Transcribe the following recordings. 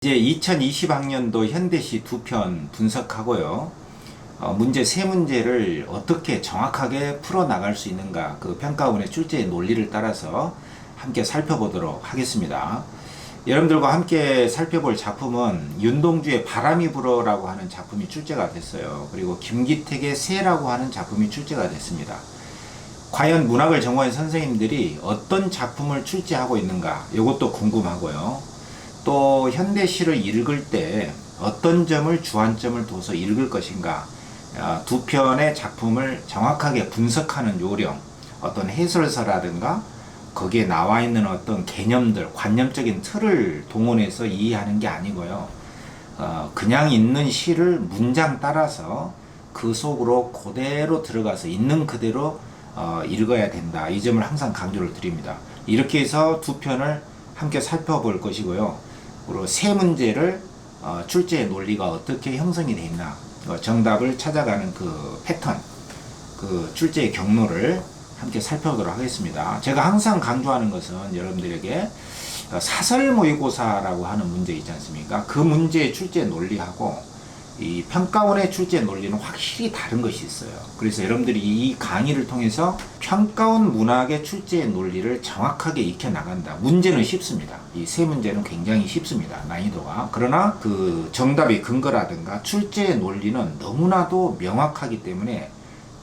이제 2020학년도 현대시 두 편 분석하고요. 문제 세 문제를 어떻게 정확하게 풀어나갈 수 있는가, 그 평가원의 출제의 논리를 따라서 함께 살펴보도록 하겠습니다. 여러분들과 함께 살펴볼 작품은 윤동주의 바람이 불어라고 하는 작품이 출제가 됐어요. 그리고 김기택의 새라고 하는 작품이 출제가 됐습니다. 과연 문학을 전공한 선생님들이 어떤 작품을 출제하고 있는가, 이것도 궁금하고요. 또 현대시를 읽을 때 어떤 점을 주안점을 둬서 읽을 것인가, 두 편의 작품을 정확하게 분석하는 요령, 어떤 해설서라든가 거기에 나와 있는 어떤 개념들, 관념적인 틀을 동원해서 이해하는 게 아니고요. 그냥 있는 시를 문장 따라서 그 속으로 그대로 들어가서 있는 그대로 읽어야 된다. 이 점을 항상 강조를 드립니다. 이렇게 해서 두 편을 함께 살펴볼 것이고요. 그리고 세 문제를 출제의 논리가 어떻게 형성이 되어 있나, 정답을 찾아가는 그 패턴, 그 출제의 경로를 함께 살펴보도록 하겠습니다. 제가 항상 강조하는 것은 여러분들에게 사설 모의고사라고 하는 문제 있지 않습니까? 그 문제의 출제 논리하고 이 평가원의 출제 논리는 확실히 다른 것이 있어요. 그래서 여러분들이 이 강의를 통해서 평가원 문학의 출제 논리를 정확하게 익혀 나간다. 문제는 쉽습니다. 이 세 문제는 굉장히 쉽습니다. 난이도가. 그러나 그 정답의 근거라든가 출제의 논리는 너무나도 명확하기 때문에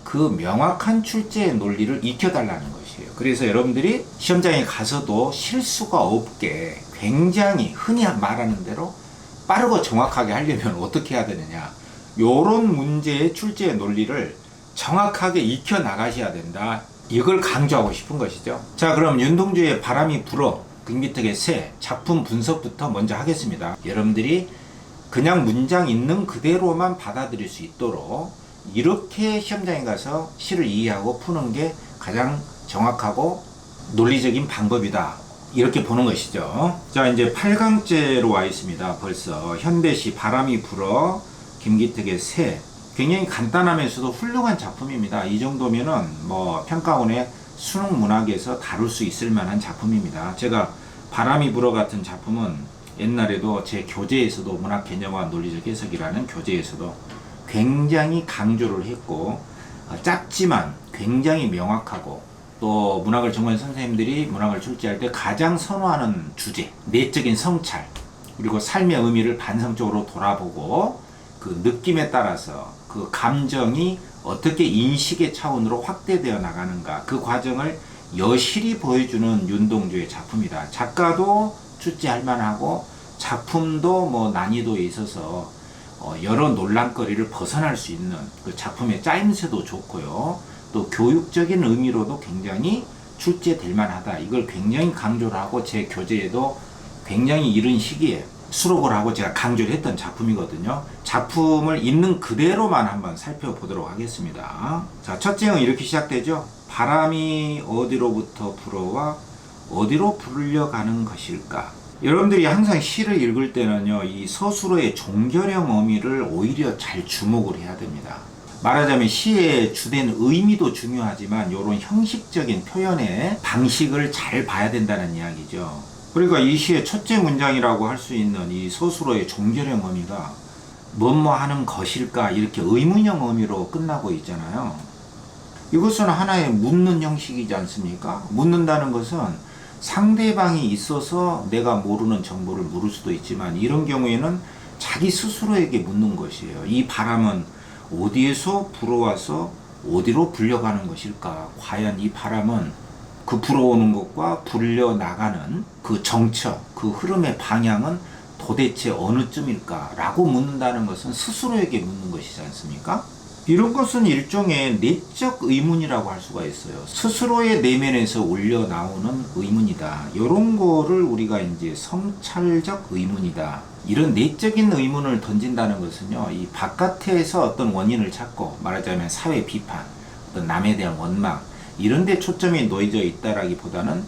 그 명확한 출제의 논리를 익혀달라는 것이에요. 그래서 여러분들이 시험장에 가서도 실수가 없게 굉장히 흔히 말하는 대로 빠르고 정확하게 하려면 어떻게 해야 되느냐, 요런 문제의 출제의 논리를 정확하게 익혀 나가셔야 된다. 이걸 강조하고 싶은 것이죠. 자, 그럼 윤동주의 바람이 불어, 김기택의 새 작품 분석부터 먼저 하겠습니다. 여러분들이 그냥 문장 있는 그대로만 받아들일 수 있도록 이렇게 시험장에 가서 시를 이해하고 푸는 게 가장 정확하고 논리적인 방법이다. 이렇게 보는 것이죠. 자, 이제 8강째로 와 있습니다. 벌써 현대시 바람이 불어, 김기택의 새. 굉장히 간단하면서도 훌륭한 작품입니다. 이 정도면은 뭐 평가원의 수능 문학에서 다룰 수 있을 만한 작품입니다. 제가 바람이 불어 같은 작품은 옛날에도 제 교재에서도 문학 개념과 논리적 해석이라는 교재에서도 굉장히 강조를 했고, 짧지만 굉장히 명확하고, 또 문학을 전공한 선생님들이 문학을 출제할 때 가장 선호하는 주제, 내적인 성찰, 그리고 삶의 의미를 반성적으로 돌아보고 그 느낌에 따라서 그 감정이 어떻게 인식의 차원으로 확대되어 나가는가, 그 과정을 여실히 보여주는 윤동주의 작품이다. 작가도 출제할 만하고 작품도 뭐 난이도에 있어서 여러 논란거리를 벗어날 수 있는 그 작품의 짜임새도 좋고요. 또 교육적인 의미로도 굉장히 출제될 만하다. 이걸 굉장히 강조를 하고 제 교재에도 굉장히 이른 시기에 수록을 하고 제가 강조를 했던 작품이거든요. 작품을 있는 그대로만 한번 살펴보도록 하겠습니다. 자, 첫 장은 이렇게 시작되죠. 바람이 어디로부터 불어와 어디로 불려가는 것일까? 여러분들이 항상 시를 읽을 때는요, 이 서술어의 종결형 어미를 오히려 잘 주목을 해야 됩니다. 말하자면 시의 주된 의미도 중요하지만 이런 형식적인 표현의 방식을 잘 봐야 된다는 이야기죠. 그러니까 이 시의 첫째 문장이라고 할 수 있는 이 서술어의 종결형 어미가 뭐뭐 하는 것일까, 이렇게 의문형 어미로 끝나고 있잖아요. 이것은 하나의 묻는 형식이지 않습니까? 묻는다는 것은 상대방이 있어서 내가 모르는 정보를 물을 수도 있지만, 이런 경우에는 자기 스스로에게 묻는 것이에요. 이 바람은 어디에서 불어와서 어디로 불려가는 것일까? 과연 이 바람은 그 불어오는 것과 불려나가는 그 정처, 그 흐름의 방향은 도대체 어느 쯤일까? 라고 묻는다는 것은 스스로에게 묻는 것이지 않습니까? 이런 것은 일종의 내적 의문이라고 할 수가 있어요. 스스로의 내면에서 올려 나오는 의문이다. 이런 거를 우리가 이제 성찰적 의문이다. 이런 내적인 의문을 던진다는 것은요, 이 바깥에서 어떤 원인을 찾고, 말하자면 사회 비판, 어떤 남에 대한 원망, 이런 데 초점이 놓여져 있다라기보다는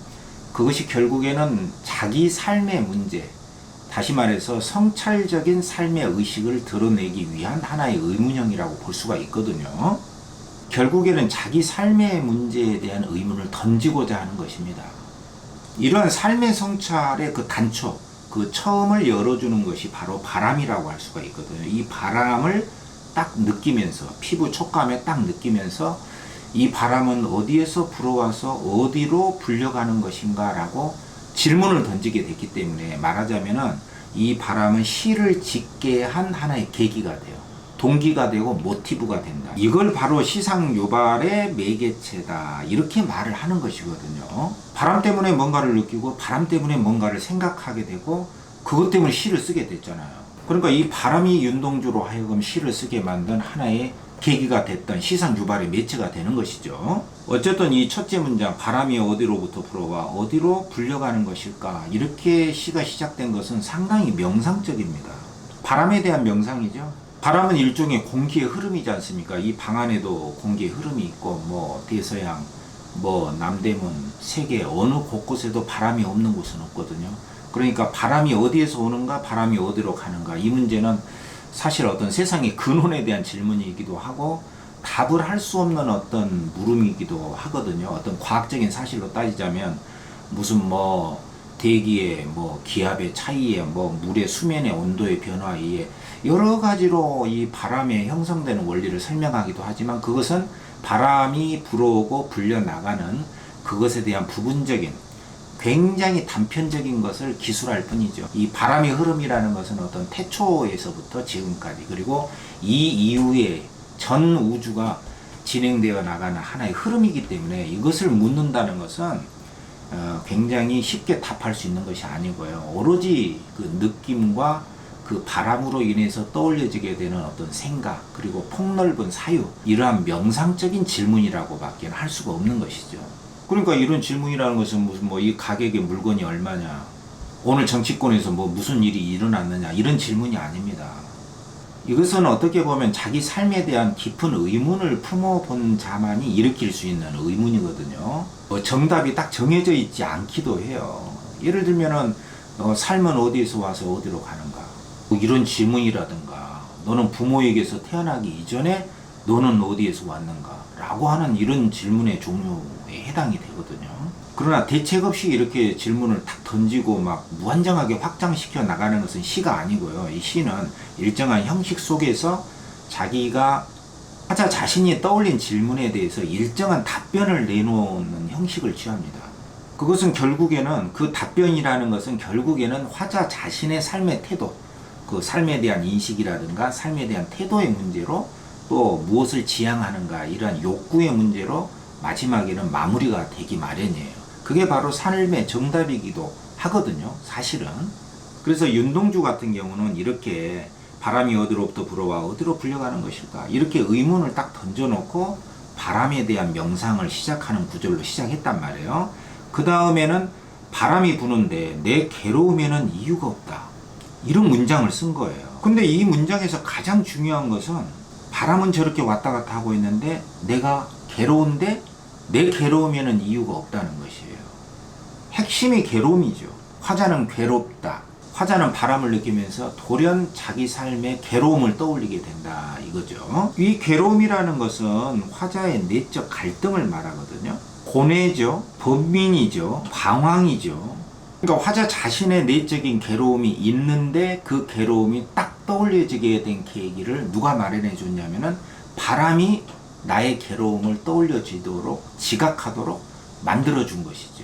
그것이 결국에는 자기 삶의 문제, 다시 말해서 성찰적인 삶의 의식을 드러내기 위한 하나의 의문형이라고 볼 수가 있거든요. 결국에는 자기 삶의 문제에 대한 의문을 던지고자 하는 것입니다. 이러한 삶의 성찰의 그 단초, 그 처음을 열어주는 것이 바로 바람이라고 할 수가 있거든요. 이 바람을 딱 느끼면서, 피부 촉감에 딱 느끼면서 이 바람은 어디에서 불어와서 어디로 불려가는 것인가 라고 질문을 던지게 됐기 때문에, 말하자면은 이 바람은 시를 짓게 한 하나의 계기가 돼요. 동기가 되고 모티브가 된다. 이걸 바로 시상유발의 매개체다, 이렇게 말을 하는 것이거든요. 바람 때문에 뭔가를 느끼고 바람 때문에 뭔가를 생각하게 되고 그것 때문에 시를 쓰게 됐잖아요. 그러니까 이 바람이 윤동주로 하여금 시를 쓰게 만든 하나의 계기가 됐던 시상유발의 매체가 되는 것이죠. 어쨌든 이 첫째 문장, 바람이 어디로부터 불어와 어디로 불려가는 것일까, 이렇게 시가 시작된 것은 상당히 명상적입니다. 바람에 대한 명상이죠. 바람은 일종의 공기의 흐름이지 않습니까? 이 방 안에도 공기의 흐름이 있고, 뭐 대서양, 뭐 남대문, 세계 어느 곳곳에도 바람이 없는 곳은 없거든요. 그러니까 바람이 어디에서 오는가, 바람이 어디로 가는가, 이 문제는 사실 어떤 세상의 근원에 대한 질문이기도 하고 답을 할 수 없는 어떤 물음이기도 하거든요. 어떤 과학적인 사실로 따지자면 무슨 뭐 대기의 뭐 기압의 차이에, 뭐 물의 수면의 온도의 변화에 의해 여러 가지로 이 바람에 형성되는 원리를 설명하기도 하지만, 그것은 바람이 불어오고 불려나가는 그것에 대한 부분적인, 굉장히 단편적인 것을 기술할 뿐이죠. 이 바람의 흐름이라는 것은 어떤 태초에서부터 지금까지, 그리고 이 이후에 전 우주가 진행되어 나가는 하나의 흐름이기 때문에 이것을 묻는다는 것은 굉장히 쉽게 답할 수 있는 것이 아니고요. 오로지 그 느낌과 그 바람으로 인해서 떠올려지게 되는 어떤 생각, 그리고 폭넓은 사유, 이러한 명상적인 질문이라고밖에 할 수가 없는 것이죠. 그러니까 이런 질문이라는 것은 무슨 뭐 이 가격의 물건이 얼마냐, 오늘 정치권에서 뭐 무슨 일이 일어났느냐, 이런 질문이 아닙니다. 이것은 어떻게 보면 자기 삶에 대한 깊은 의문을 품어본 자만이 일으킬 수 있는 의문이거든요. 정답이 딱 정해져 있지 않기도 해요. 예를 들면은 삶은 어디에서 와서 어디로 가는가, 이런 질문이라든가, 너는 부모에게서 태어나기 이전에 너는 어디에서 왔는가 라고 하는 이런 질문의 종류에 해당이 되거든요. 그러나 대책 없이 이렇게 질문을 탁 던지고 막 무한정하게 확장시켜 나가는 것은 시가 아니고요. 이 시는 일정한 형식 속에서 자기가 화자 자신이 떠올린 질문에 대해서 일정한 답변을 내놓는 형식을 취합니다. 그것은 결국에는, 그 답변이라는 것은 결국에는 화자 자신의 삶의 태도, 그 삶에 대한 인식이라든가 삶에 대한 태도의 문제로, 또 무엇을 지향하는가, 이러한 욕구의 문제로 마지막에는 마무리가 되기 마련이에요. 그게 바로 삶의 정답이기도 하거든요, 사실은. 그래서 윤동주 같은 경우는 이렇게 바람이 어디로부터 불어와 어디로 불려가는 것일까, 이렇게 의문을 딱 던져놓고 바람에 대한 명상을 시작하는 구절로 시작했단 말이에요. 그 다음에는 바람이 부는데 내 괴로움에는 이유가 없다, 이런 문장을 쓴 거예요. 근데 이 문장에서 가장 중요한 것은, 바람은 저렇게 왔다 갔다 하고 있는데 내가 괴로운데 내 괴로움에는 이유가 없다는 것이에요. 핵심이 괴로움이죠. 화자는 괴롭다. 화자는 바람을 느끼면서 돌연 자기 삶의 괴로움을 떠올리게 된다, 이거죠. 이 괴로움이라는 것은 화자의 내적 갈등을 말하거든요. 고뇌죠, 번민이죠, 방황이죠. 그러니까 화자 자신의 내적인 괴로움이 있는데 그 괴로움이 딱 떠올려지게 된 계기를 누가 마련해 줬냐면은 바람이 나의 괴로움을 떠올려지도록, 지각하도록 만들어준 것이죠.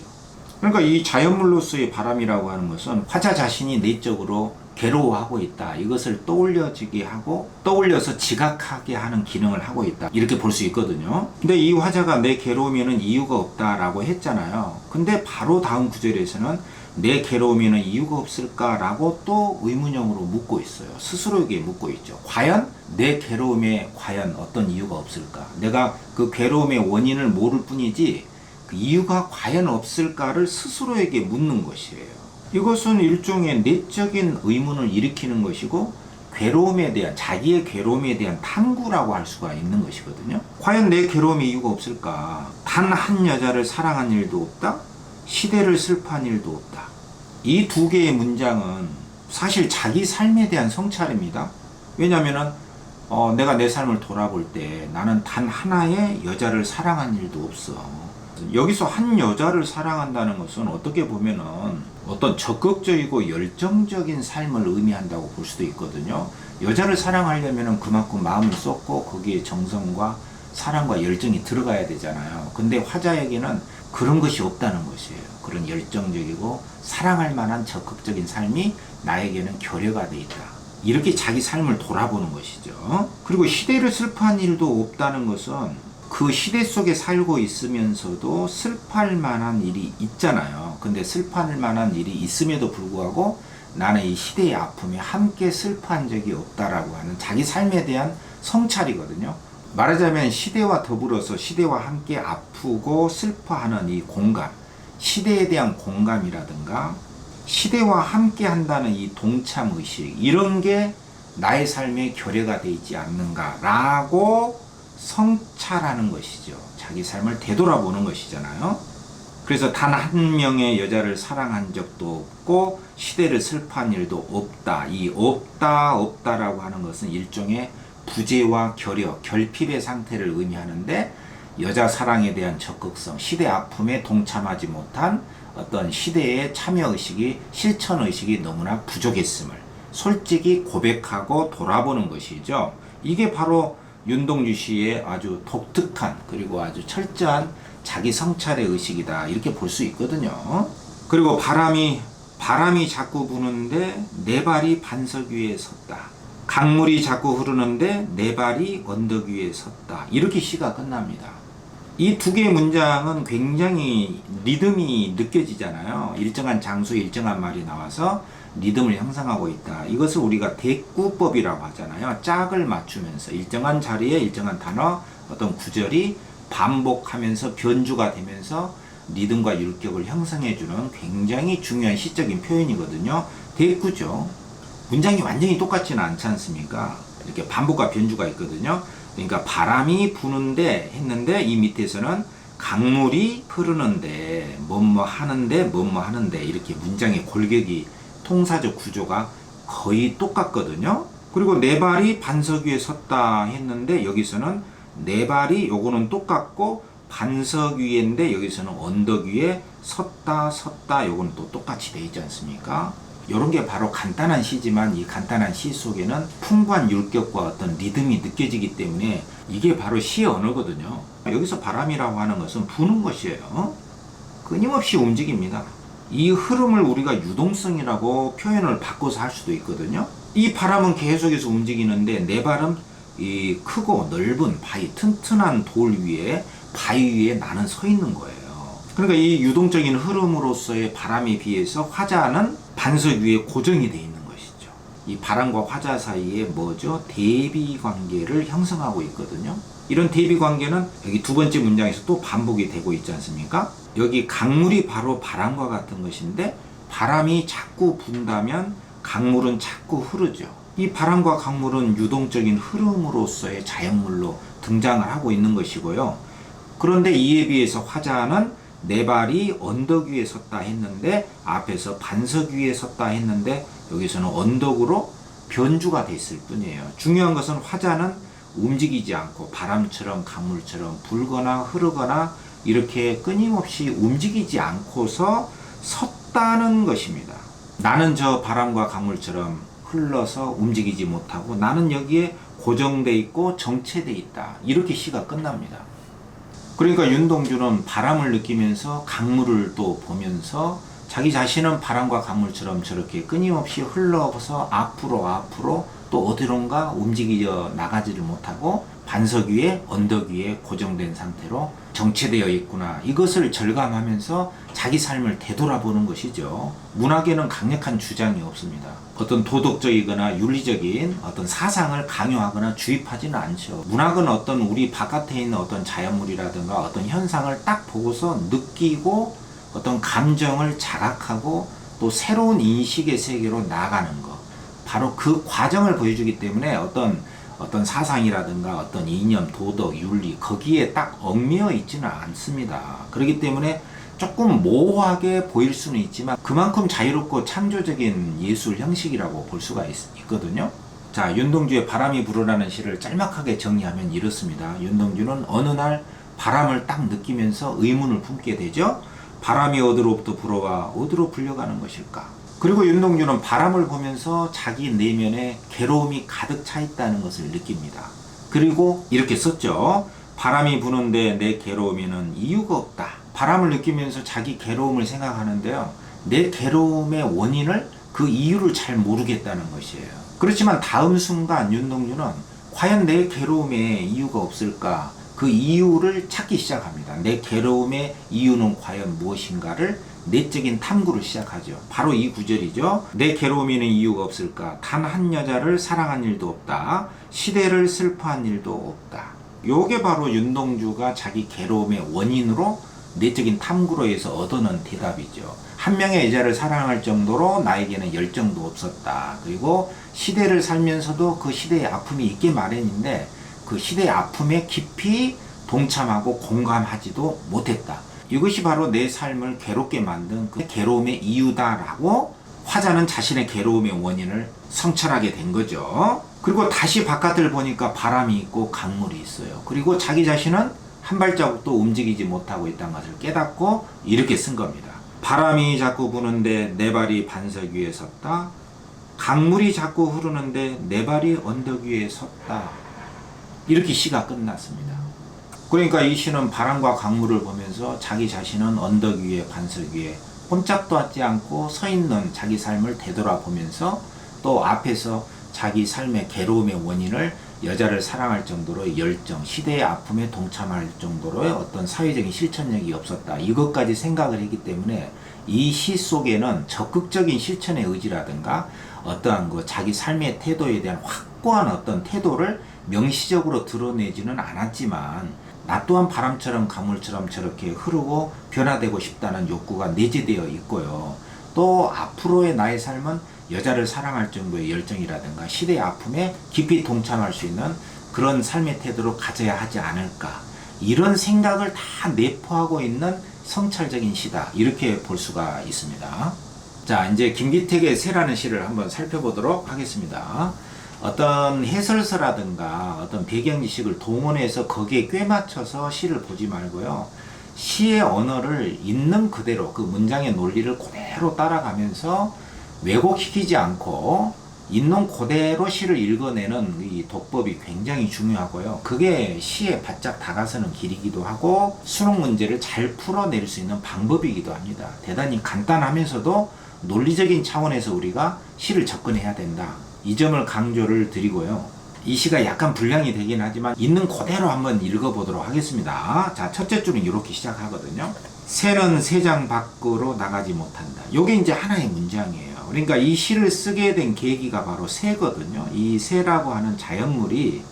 그러니까 이 자연물로서의 바람이라고 하는 것은 화자 자신이 내적으로 괴로워하고 있다, 이것을 떠올려지게 하고 떠올려서 지각하게 하는 기능을 하고 있다, 이렇게 볼 수 있거든요. 근데 이 화자가 내 괴로움에는 이유가 없다라고 했잖아요. 근데 바로 다음 구절에서는 내 괴로움에는 이유가 없을까라고 또 의문형으로 묻고 있어요. 스스로에게 묻고 있죠. 과연 내 괴로움에 과연 어떤 이유가 없을까? 내가 그 괴로움의 원인을 모를 뿐이지 그 이유가 과연 없을까를 스스로에게 묻는 것이에요. 이것은 일종의 내적인 의문을 일으키는 것이고, 괴로움에 대한, 자기의 괴로움에 대한 탐구라고 할 수가 있는 것이거든요. 과연 내 괴로움에 이유가 없을까? 단 한 여자를 사랑한 일도 없다? 시대를 슬퍼한 일도 없다. 이 두 개의 문장은 사실 자기 삶에 대한 성찰입니다. 왜냐하면 내가 내 삶을 돌아볼 때 나는 단 하나의 여자를 사랑한 일도 없어. 여기서 한 여자를 사랑한다는 것은 어떻게 보면은 어떤 적극적이고 열정적인 삶을 의미한다고 볼 수도 있거든요. 여자를 사랑하려면은 그만큼 마음을 쏟고 거기에 정성과 사랑과 열정이 들어가야 되잖아요. 근데 화자에게는 그런 것이 없다는 것이에요. 그런 열정적이고 사랑할 만한 적극적인 삶이 나에게는 결여가 돼 있다. 이렇게 자기 삶을 돌아보는 것이죠. 그리고 시대를 슬퍼한 일도 없다는 것은 그 시대 속에 살고 있으면서도 슬퍼할 만한 일이 있잖아요. 근데 슬퍼할 만한 일이 있음에도 불구하고 나는 이 시대의 아픔에 함께 슬퍼한 적이 없다라고 하는 자기 삶에 대한 성찰이거든요. 말하자면 시대와 더불어서 시대와 함께 아프고 슬퍼하는 이 공감, 시대에 대한 공감이라든가 시대와 함께 한다는 이 동참의식, 이런 게 나의 삶에 결여가 되어 있지 않는가라고 성찰하는 것이죠. 자기 삶을 되돌아보는 것이잖아요. 그래서 단 한 명의 여자를 사랑한 적도 없고 시대를 슬퍼한 일도 없다. 이 없다라고 하는 것은 일종의 부재와 결여, 결핍의 상태를 의미하는데, 여자 사랑에 대한 적극성, 시대 아픔에 동참하지 못한 어떤 시대의 참여의식이, 실천의식이 너무나 부족했음을 솔직히 고백하고 돌아보는 것이죠. 이게 바로 윤동주 씨의 아주 독특한 그리고 아주 철저한 자기 성찰의 의식이다, 이렇게 볼 수 있거든요. 그리고 바람이 자꾸 부는데 내 발이 반석 위에 섰다. 강물이 자꾸 흐르는데 내 발이 언덕 위에 섰다. 이렇게 시가 끝납니다. 이 두 개의 문장은 굉장히 리듬이 느껴지잖아요. 일정한 장소에 일정한 말이 나와서 리듬을 형성하고 있다. 이것을 우리가 대꾸법이라고 하잖아요. 짝을 맞추면서 일정한 자리에 일정한 단어, 어떤 구절이 반복하면서 변주가 되면서 리듬과 율격을 형성해주는 굉장히 중요한 시적인 표현이거든요. 대꾸죠. 문장이 완전히 똑같지는 않지 않습니까? 이렇게 반복과 변주가 있거든요. 그러니까 바람이 부는데 했는데 이 밑에서는 강물이 흐르는데 뭐뭐 하는데 뭐뭐 하는데, 이렇게 문장의 골격이, 통사적 구조가 거의 똑같거든요. 그리고 내 발이 반석 위에 섰다 했는데 여기서는 내 발이, 요거는 똑같고 반석 위인데 여기서는 언덕 위에 섰다 요거는 또 똑같이 되어 있지 않습니까? 이런 게 바로 간단한 시지만 이 간단한 시 속에는 풍부한 율격과 어떤 리듬이 느껴지기 때문에 이게 바로 시의 언어거든요. 여기서 바람이라고 하는 것은 부는 것이에요. 끊임없이 움직입니다. 이 흐름을 우리가 유동성이라고 표현을 바꿔서 할 수도 있거든요. 이 바람은 계속해서 움직이는데 내 발은 이 크고 넓은 바위, 튼튼한 돌 위에, 바위 위에 나는 서 있는 거예요. 그러니까 이 유동적인 흐름으로서의 바람에 비해서 화자는 반석 위에 고정이 되어 있는 것이죠. 이 바람과 화자 사이에 뭐죠? 대비 관계를 형성하고 있거든요. 이런 대비 관계는 여기 두 번째 문장에서 또 반복이 되고 있지 않습니까? 여기 강물이 바로 바람과 같은 것인데, 바람이 자꾸 분다면 강물은 자꾸 흐르죠. 이 바람과 강물은 유동적인 흐름으로서의 자연물로 등장을 하고 있는 것이고요. 그런데 이에 비해서 화자는 내 발이 언덕 위에 섰다 했는데 앞에서 반석 위에 섰다 했는데 여기서는 언덕으로 변주가 됐을 뿐이에요. 중요한 것은 화자는 움직이지 않고 바람처럼 강물처럼 불거나 흐르거나 이렇게 끊임없이 움직이지 않고서 섰다는 것입니다. 나는 저 바람과 강물처럼 흘러서 움직이지 못하고 나는 여기에 고정돼 있고 정체돼 있다. 이렇게 시가 끝납니다. 그러니까 윤동주는 바람을 느끼면서 강물을 또 보면서 자기 자신은 바람과 강물처럼 저렇게 끊임없이 흘러서 앞으로 또 어디론가 움직여 나가지를 못하고 반석 위에, 언덕 위에 고정된 상태로 정체되어 있구나. 이것을 절감하면서 자기 삶을 되돌아보는 것이죠. 문학에는 강력한 주장이 없습니다. 어떤 도덕적이거나 윤리적인 어떤 사상을 강요하거나 주입하지는 않죠. 문학은 어떤 우리 바깥에 있는 어떤 자연물이라든가 어떤 현상을 딱 보고서 느끼고 어떤 감정을 자각하고 또 새로운 인식의 세계로 나아가는 것. 바로 그 과정을 보여주기 때문에 어떤 사상이라든가 어떤 이념, 도덕, 윤리 거기에 딱 얽매여 있지는 않습니다. 그렇기 때문에 조금 모호하게 보일 수는 있지만 그만큼 자유롭고 창조적인 예술 형식이라고 볼 수가 있거든요. 자, 윤동주의 바람이 불어라는 시를 짤막하게 정리하면 이렇습니다. 윤동주는 어느 날 바람을 딱 느끼면서 의문을 품게 되죠. 바람이 어디로부터 불어와 어디로 불려가는 것일까? 그리고 윤동주는 바람을 보면서 자기 내면에 괴로움이 가득 차 있다는 것을 느낍니다. 그리고 이렇게 썼죠. 바람이 부는데 내 괴로움에는 이유가 없다. 바람을 느끼면서 자기 괴로움을 생각하는데요. 내 괴로움의 원인을, 그 이유를 잘 모르겠다는 것이에요. 그렇지만 다음 순간 윤동주는 과연 내 괴로움에 이유가 없을까? 그 이유를 찾기 시작합니다. 내 괴로움의 이유는 과연 무엇인가를 내적인 탐구를 시작하죠. 바로 이 구절이죠. 내 괴로움에는 이유가 없을까? 단 한 여자를 사랑한 일도 없다. 시대를 슬퍼한 일도 없다. 요게 바로 윤동주가 자기 괴로움의 원인으로 내적인 탐구로 해서 얻어낸 대답이죠. 한 명의 여자를 사랑할 정도로 나에게는 열정도 없었다. 그리고 시대를 살면서도 그 시대의 아픔이 있게 마련인데 그 시대의 아픔에 깊이 동참하고 공감하지도 못했다. 이것이 바로 내 삶을 괴롭게 만든 그 괴로움의 이유다라고 화자는 자신의 괴로움의 원인을 성찰하게 된 거죠. 그리고 다시 바깥을 보니까 바람이 있고 강물이 있어요. 그리고 자기 자신은 한 발자국도 움직이지 못하고 있다는 것을 깨닫고 이렇게 쓴 겁니다. 바람이 자꾸 부는데 내 발이 반석 위에 섰다. 강물이 자꾸 흐르는데 내 발이 언덕 위에 섰다. 이렇게 시가 끝났습니다. 그러니까 이 시는 바람과 강물을 보면서 자기 자신은 언덕 위에 반석 위에 꼼짝도 하지 않고 서 있는 자기 삶을 되돌아보면서 또 앞에서 자기 삶의 괴로움의 원인을 여자를 사랑할 정도로의 열정, 시대의 아픔에 동참할 정도로의 어떤 사회적인 실천력이 없었다. 이것까지 생각을 했기 때문에 이 시 속에는 적극적인 실천의 의지라든가 어떠한 그 자기 삶의 태도에 대한 확고한 어떤 태도를 명시적으로 드러내지는 않았지만 나 또한 바람처럼 강물처럼 저렇게 흐르고 변화되고 싶다는 욕구가 내재되어 있고요. 또 앞으로의 나의 삶은 여자를 사랑할 정도의 열정이라든가 시대의 아픔에 깊이 동참할 수 있는 그런 삶의 태도로 가져야 하지 않을까. 이런 생각을 다 내포하고 있는 성찰적인 시다. 이렇게 볼 수가 있습니다. 자, 이제 김기택의 새라는 시를 한번 살펴보도록 하겠습니다. 어떤 해설서라든가 어떤 배경 지식을 동원해서 거기에 꿰맞춰서 시를 보지 말고요. 시의 언어를 있는 그대로 그 문장의 논리를 그대로 따라가면서 왜곡시키지 않고 있는 그대로 시를 읽어내는 이 독법이 굉장히 중요하고요. 그게 시에 바짝 다가서는 길이기도 하고 수능 문제를 잘 풀어낼 수 있는 방법이기도 합니다. 대단히 간단하면서도 논리적인 차원에서 우리가 시를 접근해야 된다. 이 점을 강조를 드리고요. 이 시가 약간 분량이 되긴 하지만 있는 그대로 한번 읽어보도록 하겠습니다. 자, 첫째 줄은 이렇게 시작하거든요. 새는 새장 밖으로 나가지 못한다. 요게 이제 하나의 문장이에요. 그러니까 이 시를 쓰게 된 계기가 바로 새거든요. 이 새라고 하는 자연물이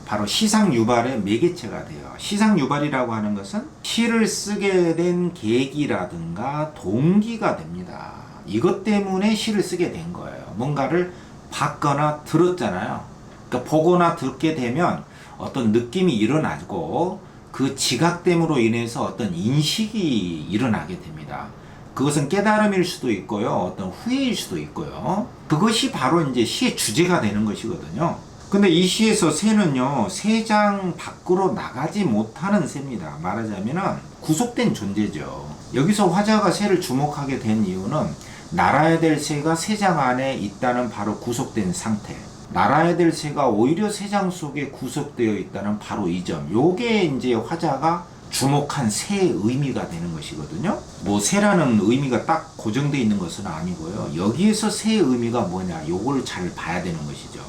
바로 시상유발의 매개체가 돼요. 시상유발이라고 하는 것은 시를 쓰게 된 계기라든가 동기가 됩니다. 이것 때문에 시를 쓰게 된 거예요. 뭔가를 봤거나 들었잖아요. 그러니까 보거나 듣게 되면 어떤 느낌이 일어나고 그 지각됨으로 인해서 어떤 인식이 일어나게 됩니다. 그것은 깨달음일 수도 있고요. 어떤 후회일 수도 있고요. 그것이 바로 이제 시의 주제가 되는 것이거든요. 근데 이 시에서 새는요, 새장 밖으로 나가지 못하는 새입니다. 말하자면은 구속된 존재죠. 여기서 화자가 새를 주목하게 된 이유는 날아야 될 새가 새장 안에 있다는 바로 구속된 상태. 날아야 될 새가 오히려 새장 속에 구속되어 있다는 바로 이 점. 요게 이제 화자가 주목한 새의 의미가 되는 것이거든요. 뭐 새라는 의미가 딱 고정되어 있는 것은 아니고요. 여기에서 새의 의미가 뭐냐, 요걸 잘 봐야 되는 것이죠.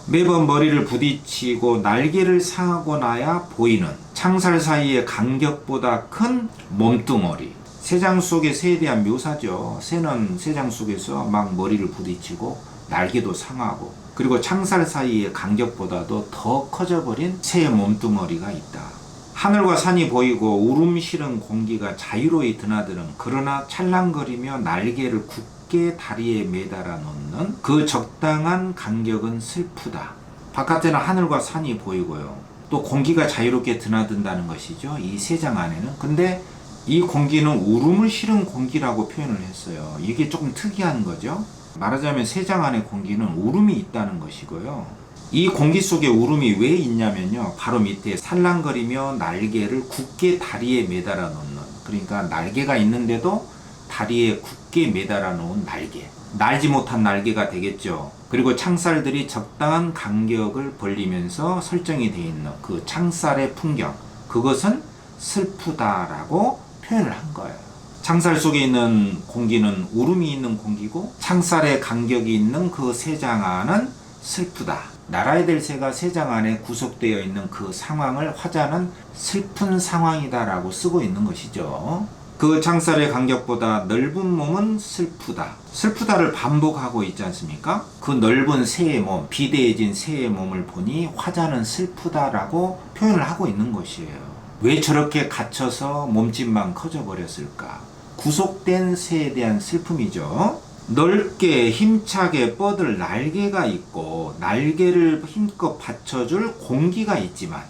매번 머리를 부딪히고 날개를 상하고 나야 보이는 창살 사이의 간격보다 큰 몸뚱어리. 새장 속의 새에 대한 묘사죠. 새는 새장 속에서 막 머리를 부딪히고 날개도 상하고 그리고 창살 사이의 간격보다도 더 커져버린 새의 몸뚱어리가 있다. 하늘과 산이 보이고 울음 실은 공기가 자유로이 드나드는, 그러나 찰랑거리며 날개를 굳게 다리에 매달아 놓는 그 적당한 간격은 슬프다. 바깥에는 하늘과 산이 보이고요. 또 공기가 자유롭게 드나든다는 것이죠. 이 새장 안에는. 근데 이 공기는 울음을 실은 공기라고 표현을 했어요. 이게 조금 특이한 거죠. 말하자면 새장 안의 공기는 울음이 있다는 것이고요. 이 공기 속에 울음이 왜 있냐면요. 바로 밑에 살랑거리며 날개를 굳게 다리에 매달아 놓는, 그러니까 날개가 있는데도 다리에 굳게 매달아 놓은 날개. 날지 못한 날개가 되겠죠. 그리고 창살들이 적당한 간격을 벌리면서 설정이 되어 있는 그 창살의 풍경. 그것은 슬프다라고 표현을 한 거예요. 창살 속에 있는 공기는 울음이 있는 공기고 창살의 간격이 있는 그 세장 안은 슬프다. 날아야 될 새가 세장 안에 구속되어 있는 그 상황을 화자는 슬픈 상황이다라고 쓰고 있는 것이죠. 그 창살의 간격보다 넓은 몸은 슬프다. 슬프다를 반복하고 있지 않습니까? 그 넓은 새의 몸, 비대해진 새의 몸을 보니 화자는 슬프다라고 표현을 하고 있는 것이에요. 왜 저렇게 갇혀서 몸집만 커져 버렸을까? 구속된 새에 대한 슬픔이죠. 넓게 힘차게 뻗을 날개가 있고 날개를 힘껏 받쳐줄 공기가 있지만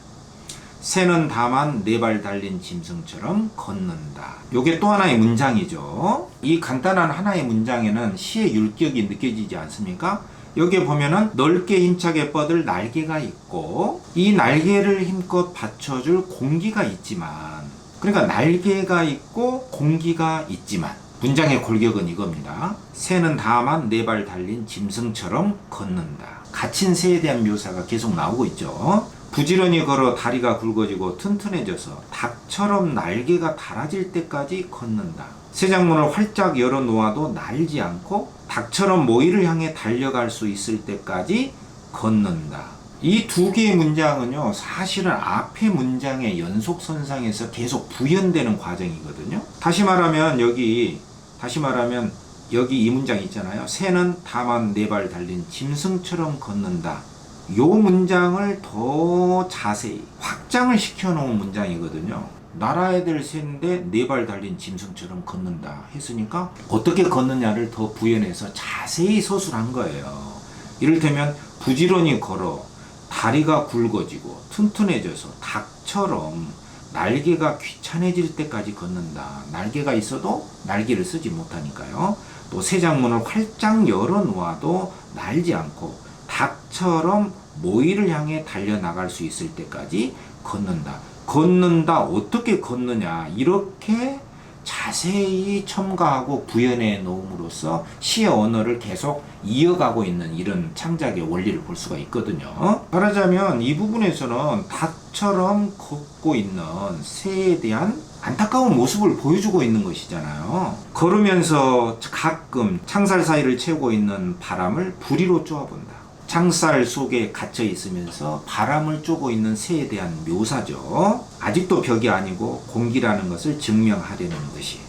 새는 다만 네 발 달린 짐승처럼 걷는다. 요게 또 하나의 문장이죠. 이 간단한 하나의 문장에는 시의 율격이 느껴지지 않습니까? 여기에 보면은 넓게 힘차게 뻗을 날개가 있고 이 날개를 힘껏 받쳐줄 공기가 있지만, 그러니까 날개가 있고 공기가 있지만 문장의 골격은 이겁니다. 새는 다만 네 발 달린 짐승처럼 걷는다. 갇힌 새에 대한 묘사가 계속 나오고 있죠. 부지런히 걸어 다리가 굵어지고 튼튼해져서 닭처럼 날개가 달아질 때까지 걷는다. 새장문을 활짝 열어놓아도 날지 않고 닭처럼 모이를 향해 달려갈 수 있을 때까지 걷는다. 이 두 개의 문장은요, 사실은 앞의 문장의 연속선상에서 계속 부연되는 과정이거든요. 다시 말하면 여기 이 문장 있잖아요. 새는 다만 네 발 달린 짐승처럼 걷는다. 요 문장을 더 자세히 확장을 시켜놓은 문장이거든요. 날아야 될 새인데 네 발 달린 짐승처럼 걷는다 했으니까 어떻게 걷느냐를 더 부연해서 자세히 서술한 거예요. 이를테면 부지런히 걸어 다리가 굵어지고 튼튼해져서 닭처럼 날개가 귀찮아질 때까지 걷는다. 날개가 있어도 날개를 쓰지 못하니까요. 또 새장문을 활짝 열어놓아도 날지 않고 닭처럼 모이를 향해 달려나갈 수 있을 때까지 걷는다. 걷는다. 어떻게 걷느냐. 이렇게 자세히 첨가하고 부연해 놓음으로써 시의 언어를 계속 이어가고 있는 이런 창작의 원리를 볼 수가 있거든요. 말하자면 이 부분에서는 닭처럼 걷고 있는 새에 대한 안타까운 모습을 보여주고 있는 것이잖아요. 걸으면서 가끔 창살 사이를 채우고 있는 바람을 부리로 쪼아본다. 창살 속에 갇혀 있으면서 바람을 쪼고 있는 새에 대한 묘사죠. 아직도 벽이 아니고 공기라는 것을 증명하려는 듯이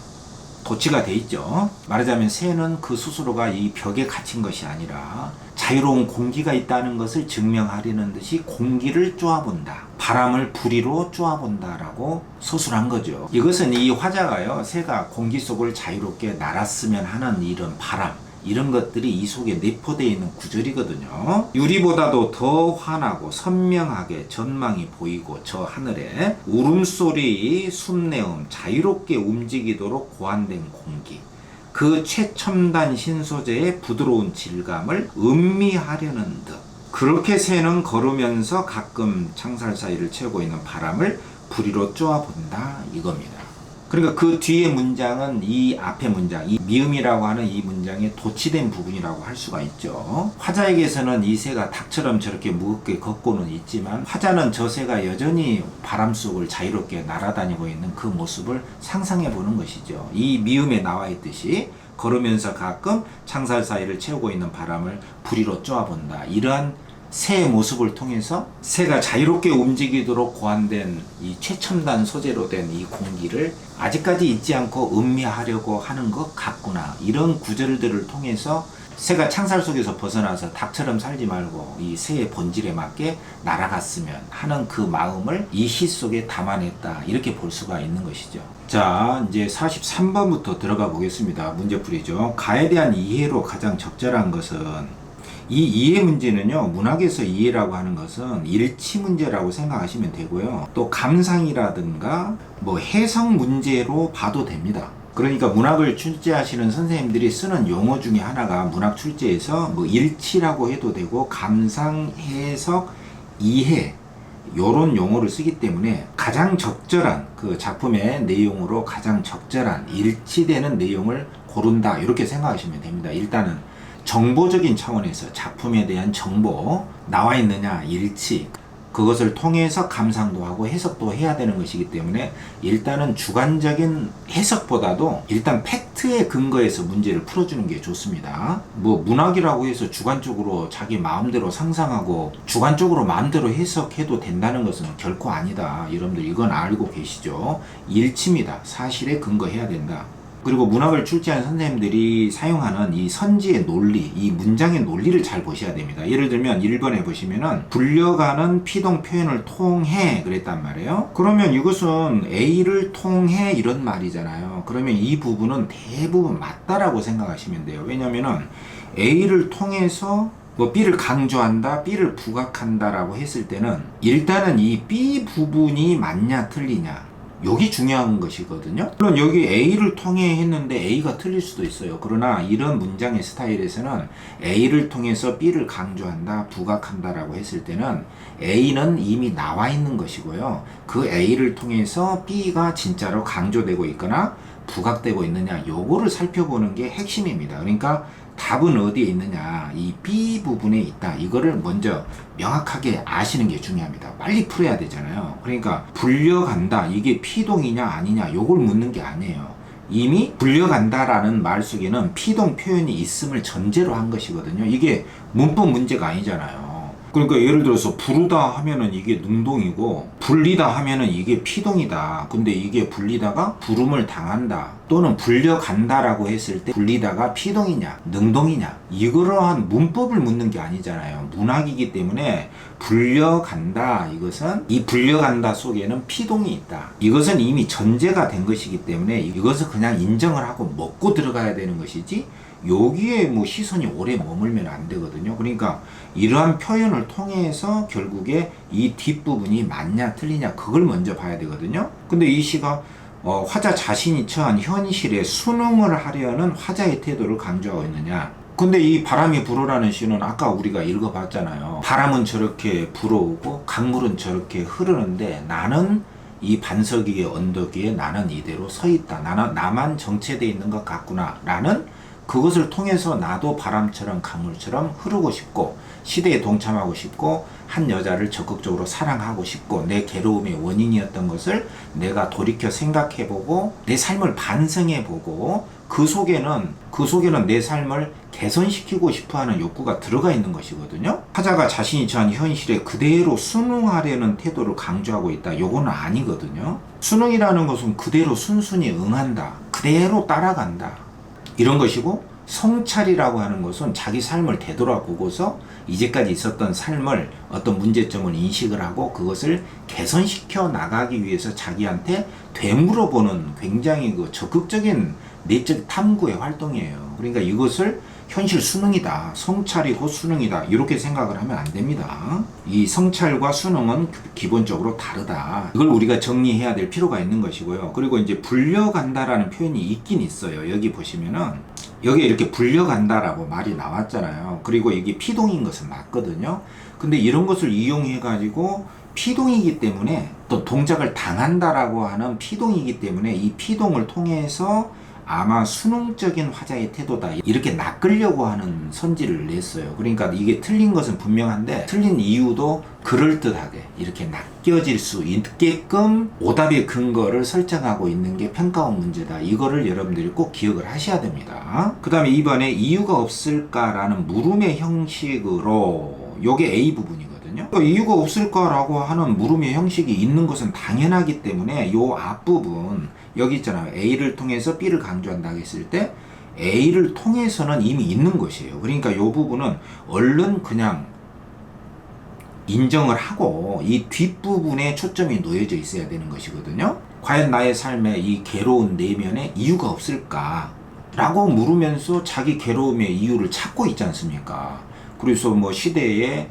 도치가 돼 있죠. 말하자면 새는 그 스스로가 이 벽에 갇힌 것이 아니라 자유로운 공기가 있다는 것을 증명하려는 듯이 공기를 쪼아본다. 바람을 부리로 쪼아본다라고 서술한 거죠. 이것은 이 화자가요, 새가 공기 속을 자유롭게 날았으면 하는 이런 바람, 이런 것들이 이 속에 내포되어 있는 구절이거든요. 유리보다도 더 환하고 선명하게 전망이 보이고 저 하늘에 울음소리, 숨내음 자유롭게 움직이도록 고안된 공기, 그 최첨단 신소재의 부드러운 질감을 음미하려는 듯, 그렇게 새는 걸으면서 가끔 창살 사이를 채우고 있는 바람을 부리로 쪼아본다 이겁니다. 그러니까 그 뒤에 문장은 이 앞의 문장, 이 미음이라고 하는 이 문장의 도치된 부분이라고 할 수가 있죠. 화자에게서는 이 새가 닭처럼 저렇게 무겁게 걷고는 있지만 화자는 저 새가 여전히 바람 속을 자유롭게 날아다니고 있는 그 모습을 상상해 보는 것이죠. 이 미음에 나와 있듯이 걸으면서 가끔 창살 사이를 채우고 있는 바람을 부리로 쪼아본다. 이러한 새의 모습을 통해서 새가 자유롭게 움직이도록 고안된 이 최첨단 소재로 된 이 공기를 아직까지 잊지 않고 음미하려고 하는 것 같구나. 이런 구절들을 통해서 새가 창살 속에서 벗어나서 닭처럼 살지 말고 이 새의 본질에 맞게 날아갔으면 하는 그 마음을 이 시 속에 담아냈다. 이렇게 볼 수가 있는 것이죠. 자, 이제 43번부터 들어가 보겠습니다. 문제풀이죠. 가에 대한 이해로 가장 적절한 것은, 이 이해 문제는요, 문학에서 이해라고 하는 것은 일치 문제라고 생각하시면 되고요. 또 감상이라든가 뭐 해석 문제로 봐도 됩니다. 그러니까 문학을 출제하시는 선생님들이 쓰는 용어 중에 하나가 문학 출제에서 뭐 일치라고 해도 되고 감상, 해석, 이해 요런 용어를 쓰기 때문에 가장 적절한 그 작품의 내용으로 가장 적절한 일치되는 내용을 고른다 이렇게 생각하시면 됩니다. 일단은 정보적인 차원에서 작품에 대한 정보 나와 있느냐 일치 그것을 통해서 감상도 하고 해석도 해야 되는 것이기 때문에 일단은 주관적인 해석보다도 일단 팩트에 근거해서 문제를 풀어주는 게 좋습니다. 뭐 문학이라고 해서 주관적으로 자기 마음대로 상상하고 주관적으로 마음대로 해석해도 된다는 것은 결코 아니다. 여러분들 이건 알고 계시죠? 일치입니다. 사실에 근거해야 된다. 그리고 문학을 출제한 선생님들이 사용하는 이 선지의 논리, 이 문장의 논리를 잘 보셔야 됩니다. 예를 들면 1번에 보시면은 불려가는 피동 표현을 통해 그랬단 말이에요. 그러면 이것은 A를 통해 이런 말이잖아요. 그러면 이 부분은 대부분 맞다라고 생각하시면 돼요. 왜냐면은 A를 통해서 뭐 B를 강조한다, B를 부각한다라고 했을 때는 일단은 이 B 부분이 맞냐 틀리냐 여기 중요한 것이거든요. 물론 여기 A를 통해 했는데 A가 틀릴 수도 있어요. 그러나 이런 문장의 스타일에서는 A를 통해서 B를 강조한다, 부각한다 라고 했을 때는 A는 이미 나와 있는 것이고요. 그 A를 통해서 B가 진짜로 강조되고 있거나 부각되고 있느냐 요거를 살펴보는 게 핵심입니다. 그러니까 답은 어디에 있느냐 이 B 부분에 있다 이거를 먼저 명확하게 아시는 게 중요합니다. 빨리 풀어야 되잖아요. 그러니까 불려간다 이게 피동이냐 아니냐 요걸 묻는 게 아니에요. 이미 불려간다라는 말 속에는 피동 표현이 있음을 전제로 한 것이거든요. 이게 문법 문제가 아니잖아요. 그러니까 예를 들어서 부르다 하면은 이게 능동이고 불리다 하면은 이게 피동이다. 근데 이게 불리다가 부름을 당한다 또는 불려간다라고 했을 때 불리다가 피동이냐 능동이냐 이러한 문법을 묻는 게 아니잖아요. 문학이기 때문에 불려간다 이것은 이 불려간다 속에는 피동이 있다. 이것은 이미 전제가 된 것이기 때문에 이것을 그냥 인정을 하고 먹고 들어가야 되는 것이지 여기에 뭐 시선이 오래 머물면 안 되거든요. 그러니까 이러한 표현을 통해서 결국에 이 뒷부분이 맞냐 틀리냐 그걸 먼저 봐야 되거든요. 근데 이 시가 화자 자신이 처한 현실에 순응을 하려는 화자의 태도를 강조하고 있느냐. 근데 이 바람이 불어라는 시는 아까 우리가 읽어봤잖아요. 바람은 저렇게 불어오고 강물은 저렇게 흐르는데 나는 이 반석 위의 언덕 위에 나는 이대로 서 있다. 나만 정체되어 있는 것 같구나 라는 그것을 통해서 나도 바람처럼 강물처럼 흐르고 싶고 시대에 동참하고 싶고 한 여자를 적극적으로 사랑하고 싶고 내 괴로움의 원인이었던 것을 내가 돌이켜 생각해보고 내 삶을 반성해보고 그 속에는 내 삶을 개선시키고 싶어하는 욕구가 들어가 있는 것이거든요. 화자가 자신이 처한 현실에 그대로 순응하려는 태도를 강조하고 있다. 요거는 아니거든요. 순응이라는 것은 그대로 순순히 응한다. 그대로 따라간다. 이런 것이고 성찰이라고 하는 것은 자기 삶을 되돌아보고서 이제까지 있었던 삶을 어떤 문제점을 인식을 하고 그것을 개선시켜 나가기 위해서 자기한테 되물어보는 굉장히 그 적극적인 내적 탐구의 활동이에요. 그러니까 이것을 현실 수능이다. 성찰이고 수능이다. 이렇게 생각을 하면 안 됩니다. 이 성찰과 수능은 기본적으로 다르다. 이걸 우리가 정리해야 될 필요가 있는 것이고요. 그리고 이제 불려간다라는 표현이 있긴 있어요. 여기 보시면은 여기에 이렇게 불려간다라고 말이 나왔잖아요. 그리고 이게 피동인 것은 맞거든요. 근데 이런 것을 이용해 가지고 피동이기 때문에 또 동작을 당한다라고 하는 피동이기 때문에 이 피동을 통해서 아마 수능적인 화자의 태도다 이렇게 낚으려고 하는 선지를 냈어요. 그러니까 이게 틀린 것은 분명한데 틀린 이유도 그럴듯하게 이렇게 낚여질 수 있게끔 오답의 근거를 설정하고 있는 게 평가원 문제다. 이거를 여러분들이 꼭 기억을 하셔야 됩니다. 그 다음에 2번에 이유가 없을까라는 물음의 형식으로 요게 A 부분이거든요. 이유가 없을까라고 하는 물음의 형식이 있는 것은 당연하기 때문에 요 앞부분 여기 있잖아요. A를 통해서 B를 강조한다 했을 때 A를 통해서는 이미 있는 것이에요. 그러니까 이 부분은 얼른 그냥 인정을 하고 이 뒷부분에 초점이 놓여져 있어야 되는 것이거든요. 과연 나의 삶에 이 괴로운 내면에 이유가 없을까? 라고 물으면서 자기 괴로움의 이유를 찾고 있지 않습니까? 그래서 뭐 시대의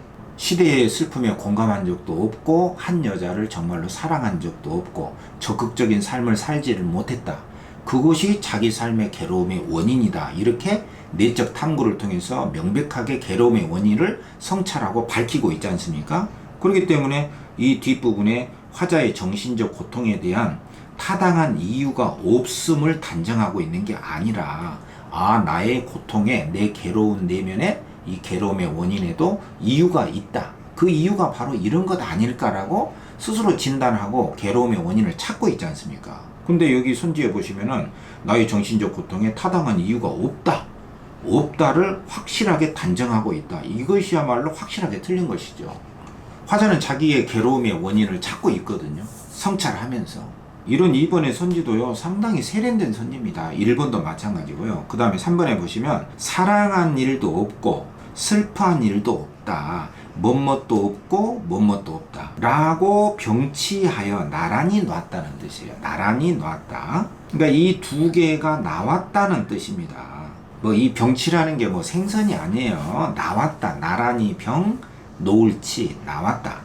슬픔에 공감한 적도 없고 한 여자를 정말로 사랑한 적도 없고 적극적인 삶을 살지를 못했다. 그것이 자기 삶의 괴로움의 원인이다. 이렇게 내적 탐구를 통해서 명백하게 괴로움의 원인을 성찰하고 밝히고 있지 않습니까? 그렇기 때문에 이 뒷부분에 화자의 정신적 고통에 대한 타당한 이유가 없음을 단정하고 있는 게 아니라, 나의 고통에, 내 괴로운 내면에, 이 괴로움의 원인에도 이유가 있다. 그 이유가 바로 이런 것 아닐까라고 스스로 진단하고 괴로움의 원인을 찾고 있지 않습니까? 근데 여기 선지에 보시면은 나의 정신적 고통에 타당한 이유가 없다를 확실하게 단정하고 있다. 이것이야말로 확실하게 틀린 것이죠. 화자는 자기의 괴로움의 원인을 찾고 있거든요. 성찰하면서. 이런 2번의 선지도요, 상당히 세련된 선지입니다. 1번도 마찬가지고요. 그 다음에 3번에 보시면 사랑한 일도 없고 슬퍼한 일도 없다. 뭐뭇도 없고 뭐뭇도 없다. 라고 병치하여 나란히 놨다는 뜻이에요. 나란히 놨다. 그러니까 이 두 개가 나왔다는 뜻입니다. 이 병치라는 게 생선이 아니에요. 나왔다. 나란히 병, 놓을치, 나왔다.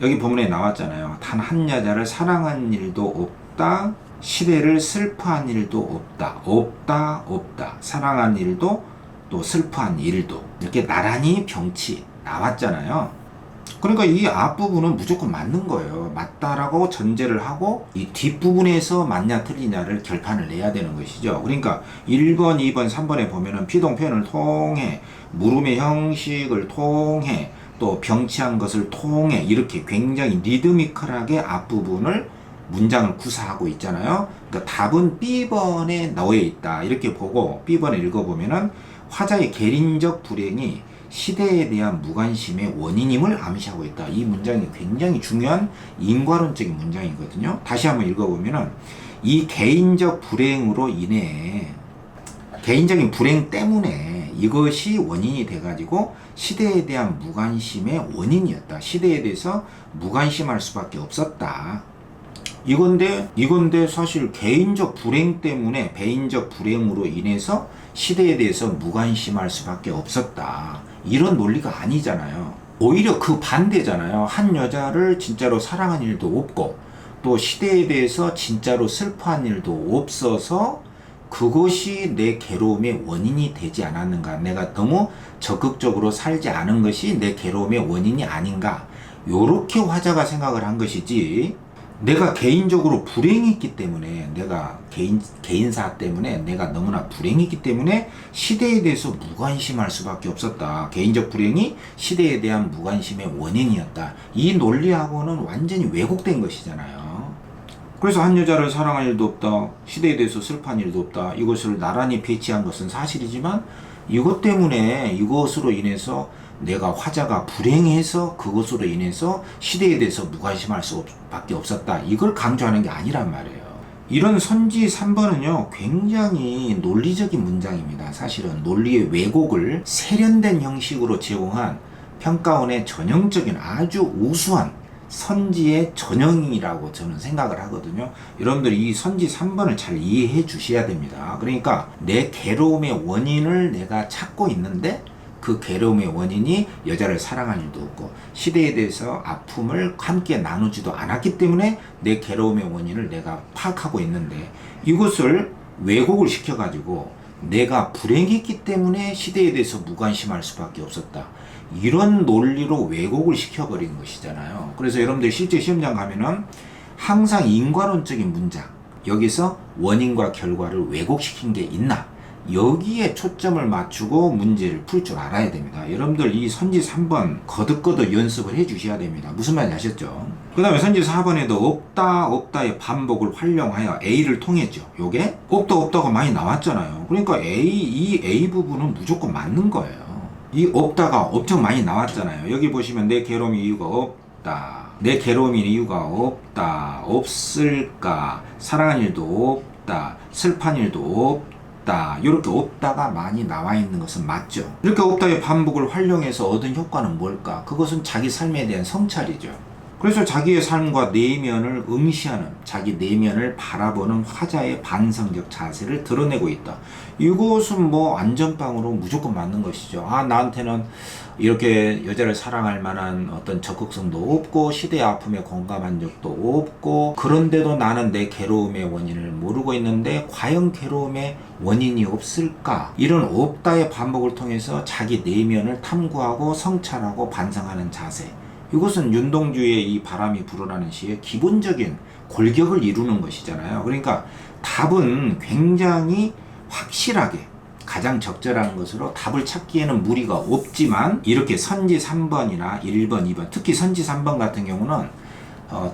여기 본문에 나왔잖아요. 단 한 여자를 사랑한 일도 없다. 시대를 슬퍼한 일도 없다. 없다. 사랑한 일도 또 슬퍼한 일도. 이렇게 나란히 병치 나왔잖아요. 그러니까 이 앞부분은 무조건 맞는 거예요. 맞다라고 전제를 하고 이 뒷부분에서 맞냐 틀리냐를 결판을 내야 되는 것이죠. 그러니까 1번, 2번, 3번에 보면은 피동표현을 통해, 물음의 형식을 통해, 또 병치한 것을 통해 이렇게 굉장히 리드미컬하게 앞부분을 문장을 구사하고 있잖아요. 그러니까 답은 B번에 넣어 있다. 이렇게 보고 B번을 읽어보면은 화자의 계린적 불행이 시대에 대한 무관심의 원인임을 암시하고 있다. 이 문장이 굉장히 중요한 인과론적인 문장이거든요. 다시 한번 읽어보면은 이 개인적 불행으로 인해, 개인적인 불행 때문에 이것이 원인이 돼가지고 시대에 대한 무관심의 원인이었다. 시대에 대해서 무관심할 수밖에 없었다. 이건데 사실 개인적 불행 때문에, 배인적 불행으로 인해서 시대에 대해서 무관심할 수밖에 없었다. 이런 논리가 아니잖아요. 오히려 그 반대잖아요. 한 여자를 진짜로 사랑한 일도 없고 또 시대에 대해서 진짜로 슬퍼한 일도 없어서 그것이 내 괴로움의 원인이 되지 않았는가. 내가 너무 적극적으로 살지 않은 것이 내 괴로움의 원인이 아닌가. 요렇게 화자가 생각을 한 것이지, 내가 개인적으로 불행했기 때문에, 내가 개인사 때문에 내가 너무나 불행했기 때문에 시대에 대해서 무관심할 수밖에 없었다. 개인적 불행이 시대에 대한 무관심의 원인이었다. 이 논리하고는 완전히 왜곡된 것이잖아요. 그래서 한 여자를 사랑할 일도 없다. 시대에 대해서 슬퍼한 일도 없다. 이것을 나란히 배치한 것은 사실이지만 이것으로 인해서 내가 화자가 불행해서 그것으로 인해서 시대에 대해서 무관심할 수밖에 없었다. 이걸 강조하는 게 아니란 말이에요. 이런 선지 3번은요, 굉장히 논리적인 문장입니다. 사실은 논리의 왜곡을 세련된 형식으로 제공한 평가원의 전형적인 아주 우수한 선지의 전형이라고 저는 생각을 하거든요. 여러분들이 이 선지 3번을 잘 이해해 주셔야 됩니다. 그러니까 내 괴로움의 원인을 내가 찾고 있는데 그 괴로움의 원인이 여자를 사랑할 일도 없고 시대에 대해서 아픔을 함께 나누지도 않았기 때문에 내 괴로움의 원인을 내가 파악하고 있는데, 이것을 왜곡을 시켜가지고 내가 불행했기 때문에 시대에 대해서 무관심할 수밖에 없었다. 이런 논리로 왜곡을 시켜버린 것이잖아요. 그래서 여러분들 실제 시험장 가면은 항상 인과론적인 문장, 여기서 원인과 결과를 왜곡시킨 게 있나? 여기에 초점을 맞추고 문제를 풀 줄 알아야 됩니다. 여러분들 이 선지 3번 거듭거듭 연습을 해 주셔야 됩니다. 무슨 말인지 아셨죠? 그 다음에 선지 4번에도 없다의 반복을 활용하여 A를 통했죠. 요게 없다가 많이 나왔잖아요. 그러니까 이 A 부분은 무조건 맞는 거예요. 이 없다가 엄청 많이 나왔잖아요. 여기 보시면 내 괴로움의 이유가 없다. 내 괴로움의 이유가 없다. 없을까. 사랑한 일도 없다. 슬픈 일도 없다. 이렇게 없다가 많이 나와 있는 것은 맞죠. 이렇게 없다의 반복을 활용해서 얻은 효과는 뭘까? 그것은 자기 삶에 대한 성찰이죠. 그래서 자기의 삶과 내면을 응시하는, 자기 내면을 바라보는 화자의 반성적 자세를 드러내고 있다. 이것은 뭐 안전빵으로 무조건 맞는 것이죠. 아, 나한테는 이렇게 여자를 사랑할 만한 어떤 적극성도 없고 시대의 아픔에 공감한 적도 없고, 그런데도 나는 내 괴로움의 원인을 모르고 있는데 과연 괴로움의 원인이 없을까? 이런 없다의 반복을 통해서 자기 내면을 탐구하고 성찰하고 반성하는 자세, 이것은 윤동주의 이 바람이 불어라는 시의 기본적인 골격을 이루는 것이잖아요. 그러니까 답은 굉장히 확실하게 가장 적절한 것으로 답을 찾기에는 무리가 없지만, 이렇게 선지 3번이나 1번, 2번, 특히 선지 3번 같은 경우는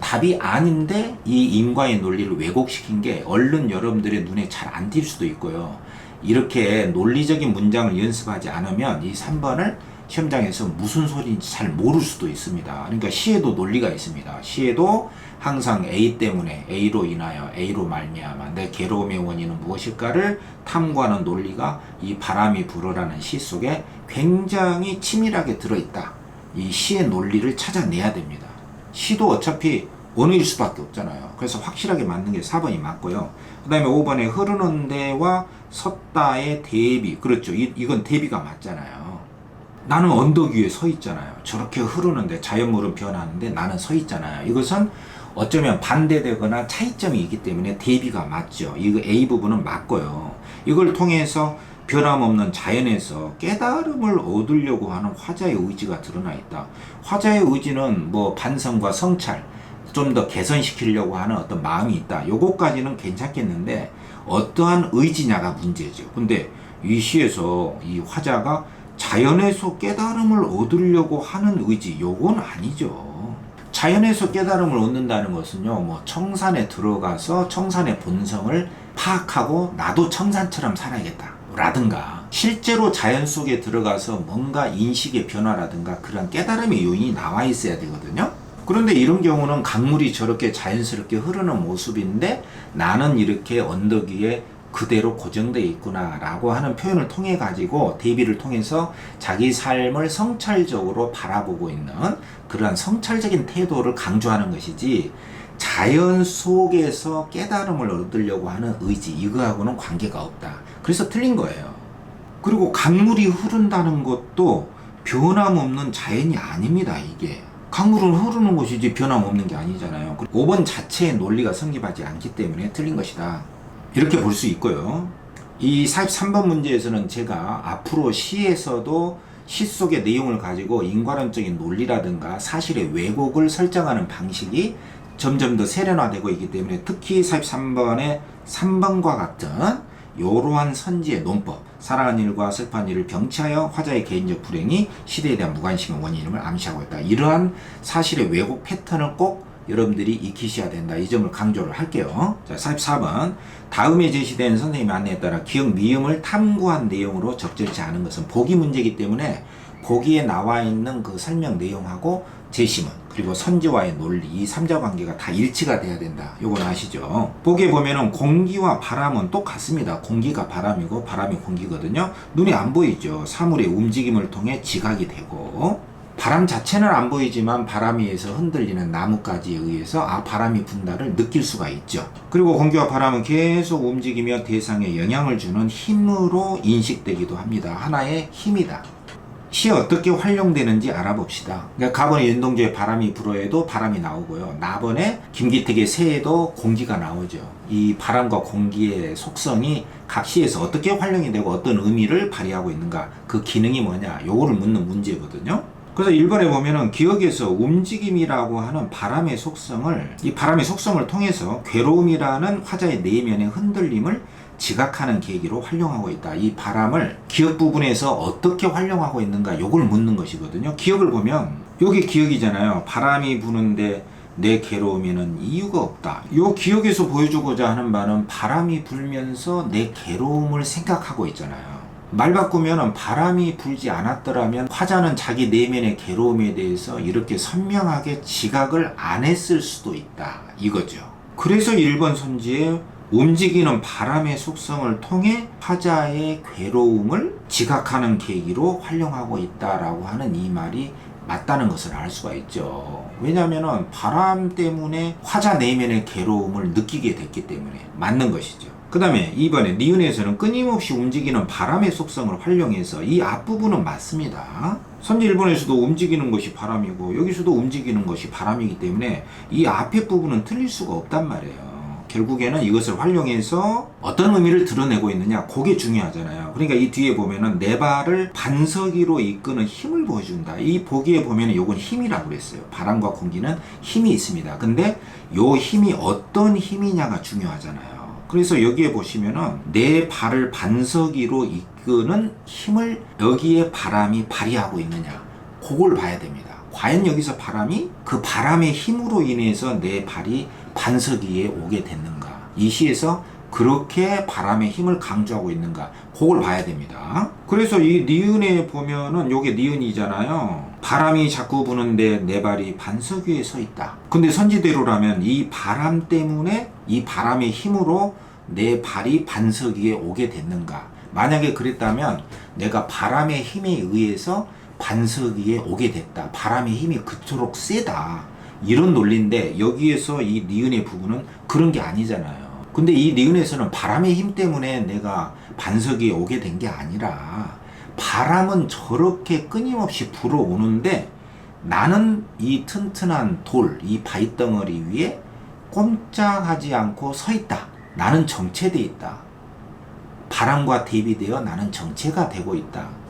답이 아닌데 이 인과의 논리를 왜곡시킨 게 얼른 여러분들의 눈에 잘 안 띌 수도 있고요. 이렇게 논리적인 문장을 연습하지 않으면 이 3번을 시험장에서 무슨 소리인지 잘 모를 수도 있습니다. 그러니까 시에도 논리가 있습니다. 시에도 항상 A 때문에, A로 인하여, A로 말미암아 내 괴로움의 원인은 무엇일까를 탐구하는 논리가 이 바람이 불어라는 시 속에 굉장히 치밀하게 들어있다. 이 시의 논리를 찾아내야 됩니다. 시도 어차피 원어일 수밖에 없잖아요. 그래서 확실하게 맞는 게 4번이 맞고요. 그 다음에 5번에 흐르는 데와 섰다의 대비. 그렇죠. 이건 대비가 맞잖아요. 나는 언덕 위에 서 있잖아요. 저렇게 흐르는데, 자연물은 변하는데 나는 서 있잖아요. 이것은 어쩌면 반대되거나 차이점이 있기 때문에 대비가 맞죠. 이거 A 부분은 맞고요. 이걸 통해서 변함없는 자연에서 깨달음을 얻으려고 하는 화자의 의지가 드러나 있다. 화자의 의지는 뭐 반성과 성찰, 좀 더 개선시키려고 하는 어떤 마음이 있다. 요거까지는 괜찮겠는데 어떠한 의지냐가 문제죠. 근데 이 시에서 이 화자가 자연에서 깨달음을 얻으려고 하는 의지, 요건 아니죠. 자연에서 깨달음을 얻는다는 것은요, 뭐 청산에 들어가서 청산의 본성을 파악하고 나도 청산처럼 살아야겠다 라든가, 실제로 자연 속에 들어가서 뭔가 인식의 변화라든가 그런 깨달음의 요인이 나와 있어야 되거든요. 그런데 이런 경우는 강물이 저렇게 자연스럽게 흐르는 모습인데 나는 이렇게 언덕 위에 그대로 고정되어 있구나 라고 하는 표현을 통해 가지고 대비를 통해서 자기 삶을 성찰적으로 바라보고 있는 그러한 성찰적인 태도를 강조하는 것이지, 자연 속에서 깨달음을 얻으려고 하는 의지, 이거하고는 관계가 없다. 그래서 틀린 거예요. 그리고 강물이 흐른다는 것도 변함없는 자연이 아닙니다. 이게 강물은 흐르는 것이지 변함없는 게 아니잖아요. 5번 자체의 논리가 성립하지 않기 때문에 틀린 것이다, 이렇게 볼 수 있고요. 이 43번 문제에서는 제가 앞으로 시에서도 시 속의 내용을 가지고 인과론적인 논리라든가 사실의 왜곡을 설정하는 방식이 점점 더 세련화되고 있기 때문에, 특히 43번의 3번과 같은 이러한 선지의 논법, 사랑한 일과 슬픈 일을 병치하여 화자의 개인적 불행이 시대에 대한 무관심의 원인임을 암시하고 있다. 이러한 사실의 왜곡 패턴을 꼭 여러분들이 익히셔야 된다. 이 점을 강조를 할게요. 자, 44번. 다음에 제시된 선생님의 안내에 따라 기억 미음을 탐구한 내용으로 적절치 않은 것은 보기 문제이기 때문에 보기에 나와 있는 그 설명 내용하고 제시문, 그리고 선지와의 논리, 이 3자 관계가 다 일치가 돼야 된다. 요건 아시죠? 보기에 보면은 공기와 바람은 똑같습니다. 공기가 바람이고 바람이 공기거든요. 눈이 안 보이죠. 사물의 움직임을 통해 지각이 되고, 바람 자체는 안 보이지만 바람에 의해서 흔들리는 나뭇가지에 의해서 바람이 분다를 느낄 수가 있죠. 그리고 공기와 바람은 계속 움직이며 대상에 영향을 주는 힘으로 인식되기도 합니다. 하나의 힘이다. 시에 어떻게 활용되는지 알아봅시다. 그러니까 가번의 윤동주의 바람이 불어에도 바람이 나오고요. 나번의 김기택의 새에도 공기가 나오죠. 이 바람과 공기의 속성이 각 시에서 어떻게 활용이 되고 어떤 의미를 발휘하고 있는가, 그 기능이 뭐냐, 요거를 묻는 문제거든요. 그래서 1번에 보면은 기억에서 움직임이라고 하는 바람의 속성을, 이 바람의 속성을 통해서 괴로움이라는 화자의 내면의 흔들림을 지각하는 계기로 활용하고 있다. 이 바람을 기억 부분에서 어떻게 활용하고 있는가, 요걸 묻는 것이거든요. 기억을 보면 여기 기억이잖아요. 바람이 부는데 내 괴로움에는 이유가 없다. 요 기억에서 보여주고자 하는 바는 바람이 불면서 내 괴로움을 생각하고 있잖아요. 말 바꾸면 바람이 불지 않았더라면 화자는 자기 내면의 괴로움에 대해서 이렇게 선명하게 지각을 안 했을 수도 있다, 이거죠. 그래서 1번 선지에 움직이는 바람의 속성을 통해 화자의 괴로움을 지각하는 계기로 활용하고 있다라고 하는 이 말이 맞다는 것을 알 수가 있죠. 왜냐하면 바람 때문에 화자 내면의 괴로움을 느끼게 됐기 때문에 맞는 것이죠. 그 다음에 2번에 니은에서는 끊임없이 움직이는 바람의 속성을 활용해서 이 앞부분은 맞습니다. 선지 1번에서도 움직이는 것이 바람이고 여기서도 움직이는 것이 바람이기 때문에 이 앞에 부분은 틀릴 수가 없단 말이에요. 결국에는 이것을 활용해서 어떤 의미를 드러내고 있느냐, 그게 중요하잖아요. 그러니까 이 뒤에 보면은 내 발을 반석이로 이끄는 힘을 보여준다. 이 보기에 보면은 요건 힘이라고 그랬어요. 바람과 공기는 힘이 있습니다. 근데 요 힘이 어떤 힘이냐가 중요하잖아요. 그래서 여기에 보시면은 내 발을 반석이로 이끄는 힘을 여기에 바람이 발휘하고 있느냐, 그걸 봐야 됩니다. 과연 여기서 바람이 그 바람의 힘으로 인해서 내 발이 반석 위에 오게 됐는가, 이 시에서 그렇게 바람의 힘을 강조하고 있는가, 그걸 봐야 됩니다. 그래서 이 니은에 보면은 요게 니은이잖아요. 바람이 자꾸 부는데 내 발이 반석 위에 서 있다. 근데 선지대로라면 이 바람 때문에, 이 바람의 힘으로 내 발이 반석 위에 오게 됐는가, 만약에 그랬다면 내가 바람의 힘에 의해서 반석 위에 오게 됐다, 바람의 힘이 그토록 세다, 이런 논리인데 여기에서 이 니은의 부분은 그런 게 아니잖아요. 근데 이 니은에서는 바람의 힘 때문에 내가 반석 위에 오게 된 게 아니라 바람은 저렇게 끊임없이 불어오는데 나는 이 튼튼한 돌, 이 바위덩어리 위에 꼼짝하지 않고 서 있다. 나는 정체돼 있다. 바람과 대비되어 나는 정체가 되고 있다.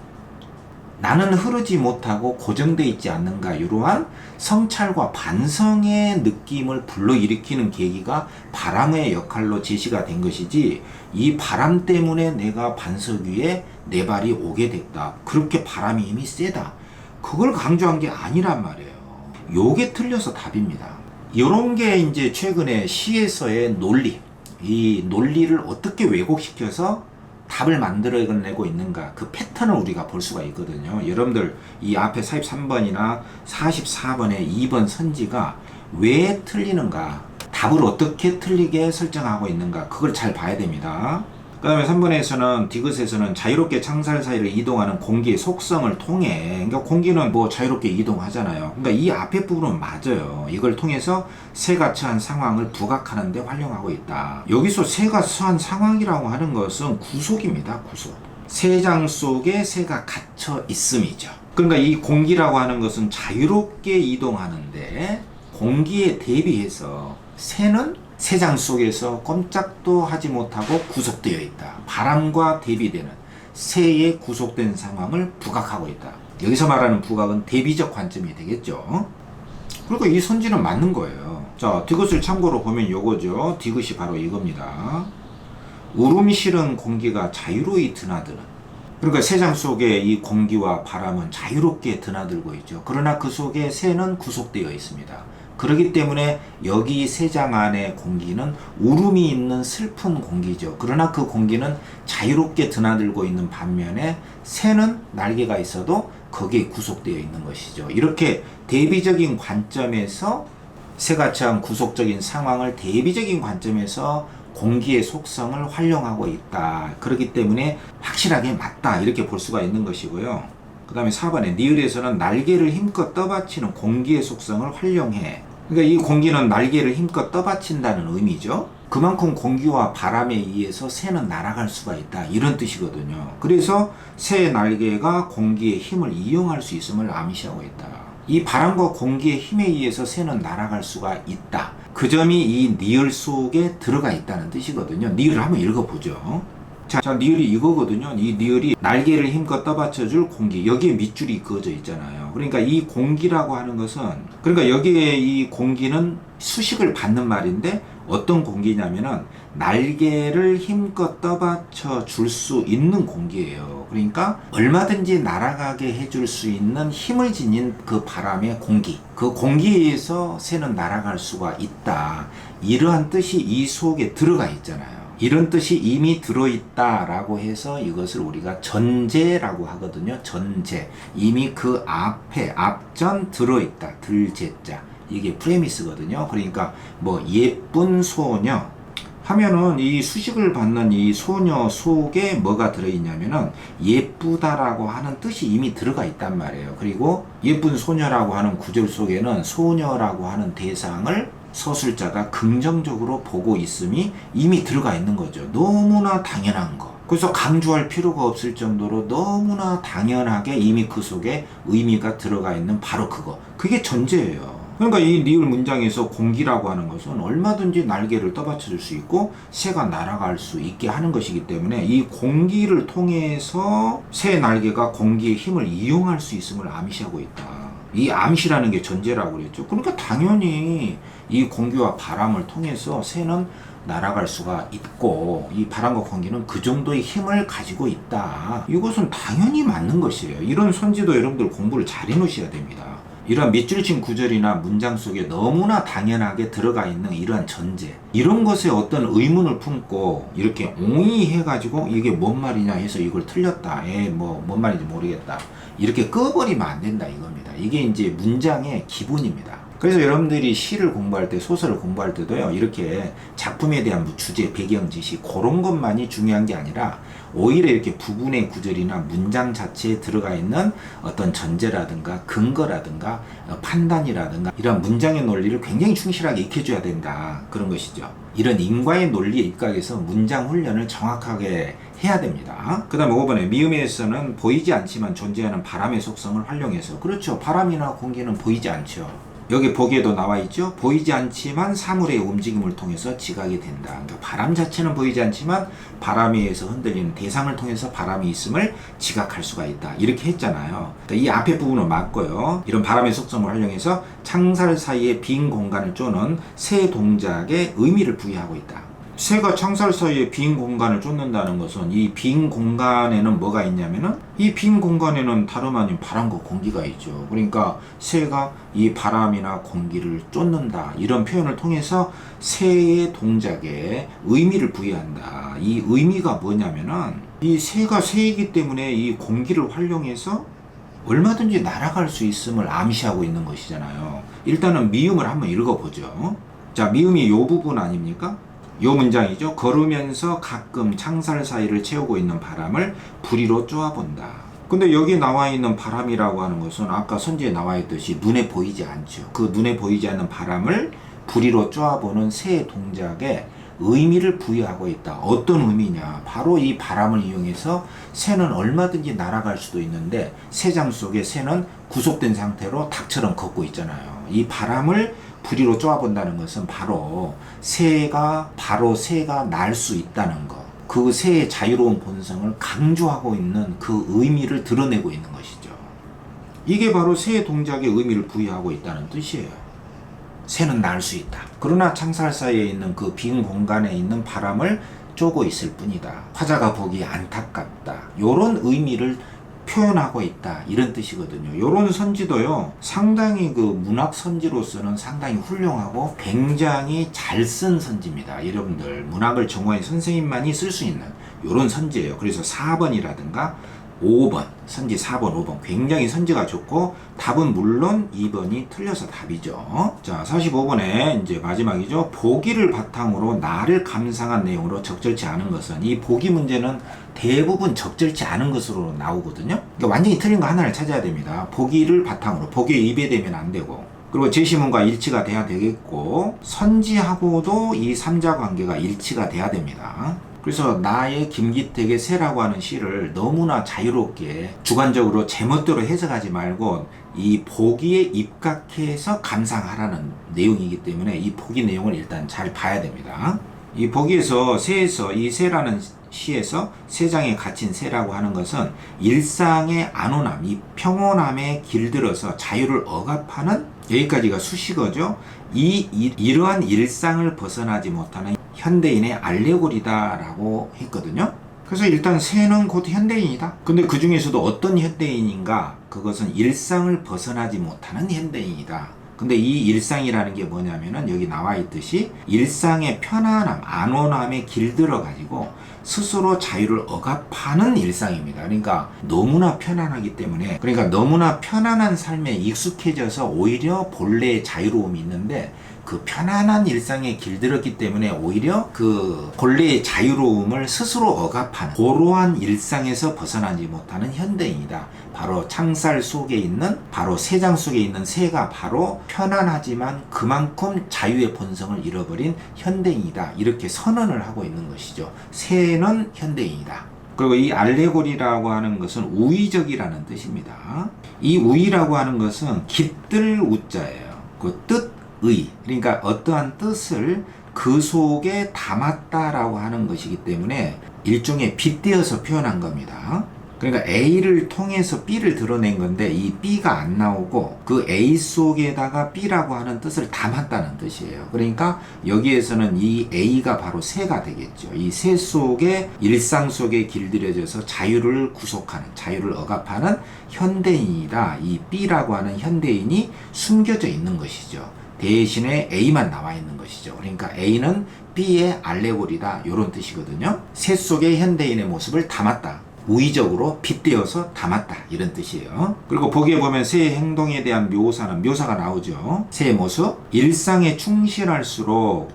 나는 흐르지 못하고 고정되어 있지 않는가, 이러한 성찰과 반성의 느낌을 불러일으키는 계기가 바람의 역할로 제시가 된 것이지, 이 바람 때문에 내가 반석 위에 내 발이 오게 됐다, 그렇게 바람의 힘이 세다, 그걸 강조한 게 아니란 말이에요. 요게 틀려서 답입니다. 요런 게 이제 최근에 시에서의 논리, 이 논리를 어떻게 왜곡시켜서 답을 만들어내고 있는가, 그 패턴을 우리가 볼 수가 있거든요. 여러분들 이 앞에 43번이나 44번의 2번 선지가 왜 틀리는가, 답을 어떻게 틀리게 설정하고 있는가, 그걸 잘 봐야 됩니다. 그 다음에 3번에서는 디귿에서는 자유롭게 창살 사이를 이동하는 공기의 속성을 통해, 그러니까 공기는 뭐 자유롭게 이동하잖아요. 그러니까 이 앞에 부분은 맞아요. 이걸 통해서 새가 처한 상황을 부각하는 데 활용하고 있다. 여기서 새가 처한 상황이라고 하는 것은 구속입니다. 구속. 새장 속에 새가 갇혀 있음이죠. 그러니까 이 공기라고 하는 것은 자유롭게 이동하는데 공기에 대비해서 새는 새장 속에서 꼼짝도 하지 못하고 구속되어 있다. 바람과 대비되는 새의 구속된 상황을 부각하고 있다. 여기서 말하는 부각은 대비적 관점이 되겠죠. 그리고 이 선지는 맞는 거예요. 자, 디귿을 참고로 보면 요거죠. 디귿이 바로 이겁니다. 울음 실은 공기가 자유로이 드나드는, 그러니까 새장 속에 이 공기와 바람은 자유롭게 드나들고 있죠. 그러나 그 속에 새는 구속되어 있습니다. 그렇기 때문에 여기 새장 안의 공기는 울음이 있는 슬픈 공기죠. 그러나 그 공기는 자유롭게 드나들고 있는 반면에 새는 날개가 있어도 거기에 구속되어 있는 것이죠. 이렇게 대비적인 관점에서 새가 처한 구속적인 상황을 대비적인 관점에서 공기의 속성을 활용하고 있다. 그렇기 때문에 확실하게 맞다, 이렇게 볼 수가 있는 것이고요. 그 다음에 4번에 니을에서는 날개를 힘껏 떠받치는 공기의 속성을 활용해. 그러니까 이 공기는 날개를 힘껏 떠받친다는 의미죠. 그만큼 공기와 바람에 의해서 새는 날아갈 수가 있다, 이런 뜻이거든요. 그래서 새의 날개가 공기의 힘을 이용할 수 있음을 암시하고 있다. 이 바람과 공기의 힘에 의해서 새는 날아갈 수가 있다. 그 점이 이 니을 속에 들어가 있다는 뜻이거든요. 니을을 한번 읽어보죠. 자, 니을이 이거거든요. 이 니을이 날개를 힘껏 떠받쳐줄 공기, 여기에 밑줄이 그어져 있잖아요. 그러니까 이 공기라고 하는 것은, 그러니까 여기에 이 공기는 수식을 받는 말인데 어떤 공기냐면은 날개를 힘껏 떠받쳐 줄 수 있는 공기예요. 그러니까 얼마든지 날아가게 해줄 수 있는 힘을 지닌 그 바람의 공기, 그 공기에 의해서 새는 날아갈 수가 있다, 이러한 뜻이 이 속에 들어가 있잖아요. 이런 뜻이 이미 들어있다라고 해서 이것을 우리가 전제라고 하거든요. 전제. 이미 그 앞에, 앞전 들어있다. 들제자. 이게 프레미스거든요. 그러니까 뭐 예쁜 소녀, 하면은 이 수식을 받는 이 소녀 속에 뭐가 들어있냐면은 예쁘다라고 하는 뜻이 이미 들어가 있단 말이에요. 그리고 예쁜 소녀라고 하는 구절 속에는 소녀라고 하는 대상을 서술자가 긍정적으로 보고 있음이 이미 들어가 있는 거죠. 너무나 당연한 거. 그래서 강조할 필요가 없을 정도로 너무나 당연하게 이미 그 속에 의미가 들어가 있는 바로 그거. 그게 전제예요. 그러니까 이 리을 문장에서 공기라고 하는 것은 얼마든지 날개를 떠받쳐줄 수 있고 새가 날아갈 수 있게 하는 것이기 때문에 이 공기를 통해서 새 날개가 공기의 힘을 이용할 수 있음을 암시하고 있다. 이 암시라는 게 전제라고 그랬죠. 그러니까 당연히 이 공기와 바람을 통해서 새는 날아갈 수가 있고 이 바람과 공기는 그 정도의 힘을 가지고 있다. 이것은 당연히 맞는 것이에요. 이런 선지도 여러분들 공부를 잘 해놓으셔야 됩니다. 이러한 밑줄 친 구절이나 문장 속에 너무나 당연하게 들어가 있는 이러한 전제, 이런 것에 어떤 의문을 품고 이렇게 옹이 해가지고 이게 뭔 말이냐 해서 이걸 틀렸다, 뭔 말인지 모르겠다, 이렇게 꺼버리면 안 된다 이겁니다. 이게 이제 문장의 기본입니다. 그래서 여러분들이 시를 공부할 때, 소설을 공부할 때도요, 이렇게 작품에 대한 주제, 배경 지시, 그런 것만이 중요한 게 아니라 오히려 이렇게 부분의 구절이나 문장 자체에 들어가 있는 어떤 전제라든가 근거라든가 판단이라든가 이런 문장의 논리를 굉장히 충실하게 익혀줘야 된다, 그런 것이죠. 이런 인과의 논리에 입각해서 문장 훈련을 정확하게 해야 됩니다. 그 다음에 5번에 미음에서는 보이지 않지만 존재하는 바람의 속성을 활용해서, 그렇죠, 바람이나 공기는 보이지 않죠. 여기 보기에도 나와 있죠. 보이지 않지만 사물의 움직임을 통해서 지각이 된다. 그러니까 바람 자체는 보이지 않지만 바람에 의해서 흔들리는 대상을 통해서 바람이 있음을 지각할 수가 있다. 이렇게 했잖아요. 그러니까 이 앞에 부분은 맞고요. 이런 바람의 속성을 활용해서 창살 사이에 빈 공간을 쪼는 새 동작에 의미를 부여하고 있다. 새가 창살 사이에 빈 공간을 쫓는다는 것은 이 빈 공간에는 뭐가 있냐면은 이 빈 공간에는 다름 아닌 바람과 공기가 있죠. 그러니까 새가 이 바람이나 공기를 쫓는다, 이런 표현을 통해서 새의 동작에 의미를 부여한다. 이 의미가 뭐냐면은 이 새가 새이기 때문에 이 공기를 활용해서 얼마든지 날아갈 수 있음을 암시하고 있는 것이잖아요. 일단은 미음을 한번 읽어보죠. 자, 미음이 요 부분 아닙니까? 요 문장이죠. 걸으면서 가끔 창살 사이를 채우고 있는 바람을 부리로 쪼아본다. 근데 여기 나와 있는 바람이라고 하는 것은 아까 선지에 나와 있듯이 눈에 보이지 않죠. 그 눈에 보이지 않는 바람을 부리로 쪼아보는 새의 동작에 의미를 부여하고 있다. 어떤 의미냐? 바로 이 바람을 이용해서 새는 얼마든지 날아갈 수도 있는데 새장 속에 새는 구속된 상태로 닭처럼 걷고 있잖아요. 이 바람을 부리로 쪼아본다는 것은 바로 새가 날 수 있다는 것, 그 새의 자유로운 본성을 강조하고 있는 그 의미를 드러내고 있는 것이죠. 이게 바로 새의 동작에 의미를 부여하고 있다는 뜻이에요. 새는 날 수 있다. 그러나 창살 사이에 있는 그 빈 공간에 있는 바람을 쪼고 있을 뿐이다. 화자가 보기에 안타깝다. 요런 의미를 표현하고 있다, 이런 뜻이거든요. 요런 선지도요, 상당히 그 문학 선지로서는 상당히 훌륭하고 굉장히 잘 쓴 선지입니다. 여러분들 문학을 전공한 선생님만이 쓸 수 있는 요런 선지예요. 그래서 4번이라든가 5번, 선지 4번, 5번 굉장히 선지가 좋고 답은 물론 2번이 틀려서 답이죠. 자, 45번에 이제 마지막이죠. 보기를 바탕으로 나를 감상한 내용으로 적절치 않은 것은, 이 보기 문제는 대부분 적절치 않은 것으로 나오거든요. 그러니까 완전히 틀린 거 하나를 찾아야 됩니다. 보기를 바탕으로, 보기에 입에되면 안 되고, 그리고 제시문과 일치가 돼야 되겠고, 선지하고도 이 3자 관계가 일치가 돼야 됩니다. 그래서 나의 김기택의 새라고 하는 시를 너무나 자유롭게 주관적으로 제멋대로 해석하지 말고 이 보기에 입각해서 감상하라는 내용이기 때문에 이 보기 내용을 일단 잘 봐야 됩니다. 이 보기에서 새에서, 이 새라는 시에서 세장에 갇힌 새라고 하는 것은 일상의 안온함, 이 평온함에 길들어서 자유를 억압하는, 여기까지가 수식어죠. 이러한 일상을 벗어나지 못하는 현대인의 알레고리다라고 했거든요. 그래서 일단 새는 곧 현대인이다. 근데 그 중에서도 어떤 현대인인가? 그것은 일상을 벗어나지 못하는 현대인이다. 근데 이 일상이라는 게 뭐냐면은 여기 나와 있듯이 일상의 편안함, 안온함에 길들어 가지고 스스로 자유를 억압하는 일상입니다. 그러니까 너무나 편안하기 때문에, 그러니까 너무나 편안한 삶에 익숙해져서 오히려 본래의 자유로움이 있는데 그 편안한 일상에 길들였기 때문에 오히려 그 본래의 자유로움을 스스로 억압하는 그러한 일상에서 벗어나지 못하는 현대인이다. 바로 창살 속에 있는, 바로 새장 속에 있는 새가 바로 편안하지만 그만큼 자유의 본성을 잃어버린 현대인이다. 이렇게 선언을 하고 있는 것이죠. 새는 현대인이다. 그리고 이 알레고리라고 하는 것은 우의적이라는 뜻입니다. 이 우의라고 하는 것은 깃들 우자예요. 그 뜻의, 그러니까 어떠한 뜻을 그 속에 담았다라고 하는 것이기 때문에 일종의 빗대어서 표현한 겁니다. 그러니까 A를 통해서 B를 드러낸 건데 이 B가 안 나오고 그 A 속에다가 B라고 하는 뜻을 담았다는 뜻이에요. 그러니까 여기에서는 이 A가 바로 새가 되겠죠. 이 새 속에 일상 속에 길들여져서 자유를 구속하는, 자유를 억압하는 현대인이다. 이 B라고 하는 현대인이 숨겨져 있는 것이죠. 대신에 A만 나와 있는 것이죠. 그러니까 A는 B의 알레고리다. 이런 뜻이거든요. 새 속에 현대인의 모습을 담았다. 우의적으로 빗대어서 담았다. 이런 뜻이에요. 그리고 보기에 보면 새의 행동에 대한 묘사가 나오죠. 새의 모습. 일상에 충실할수록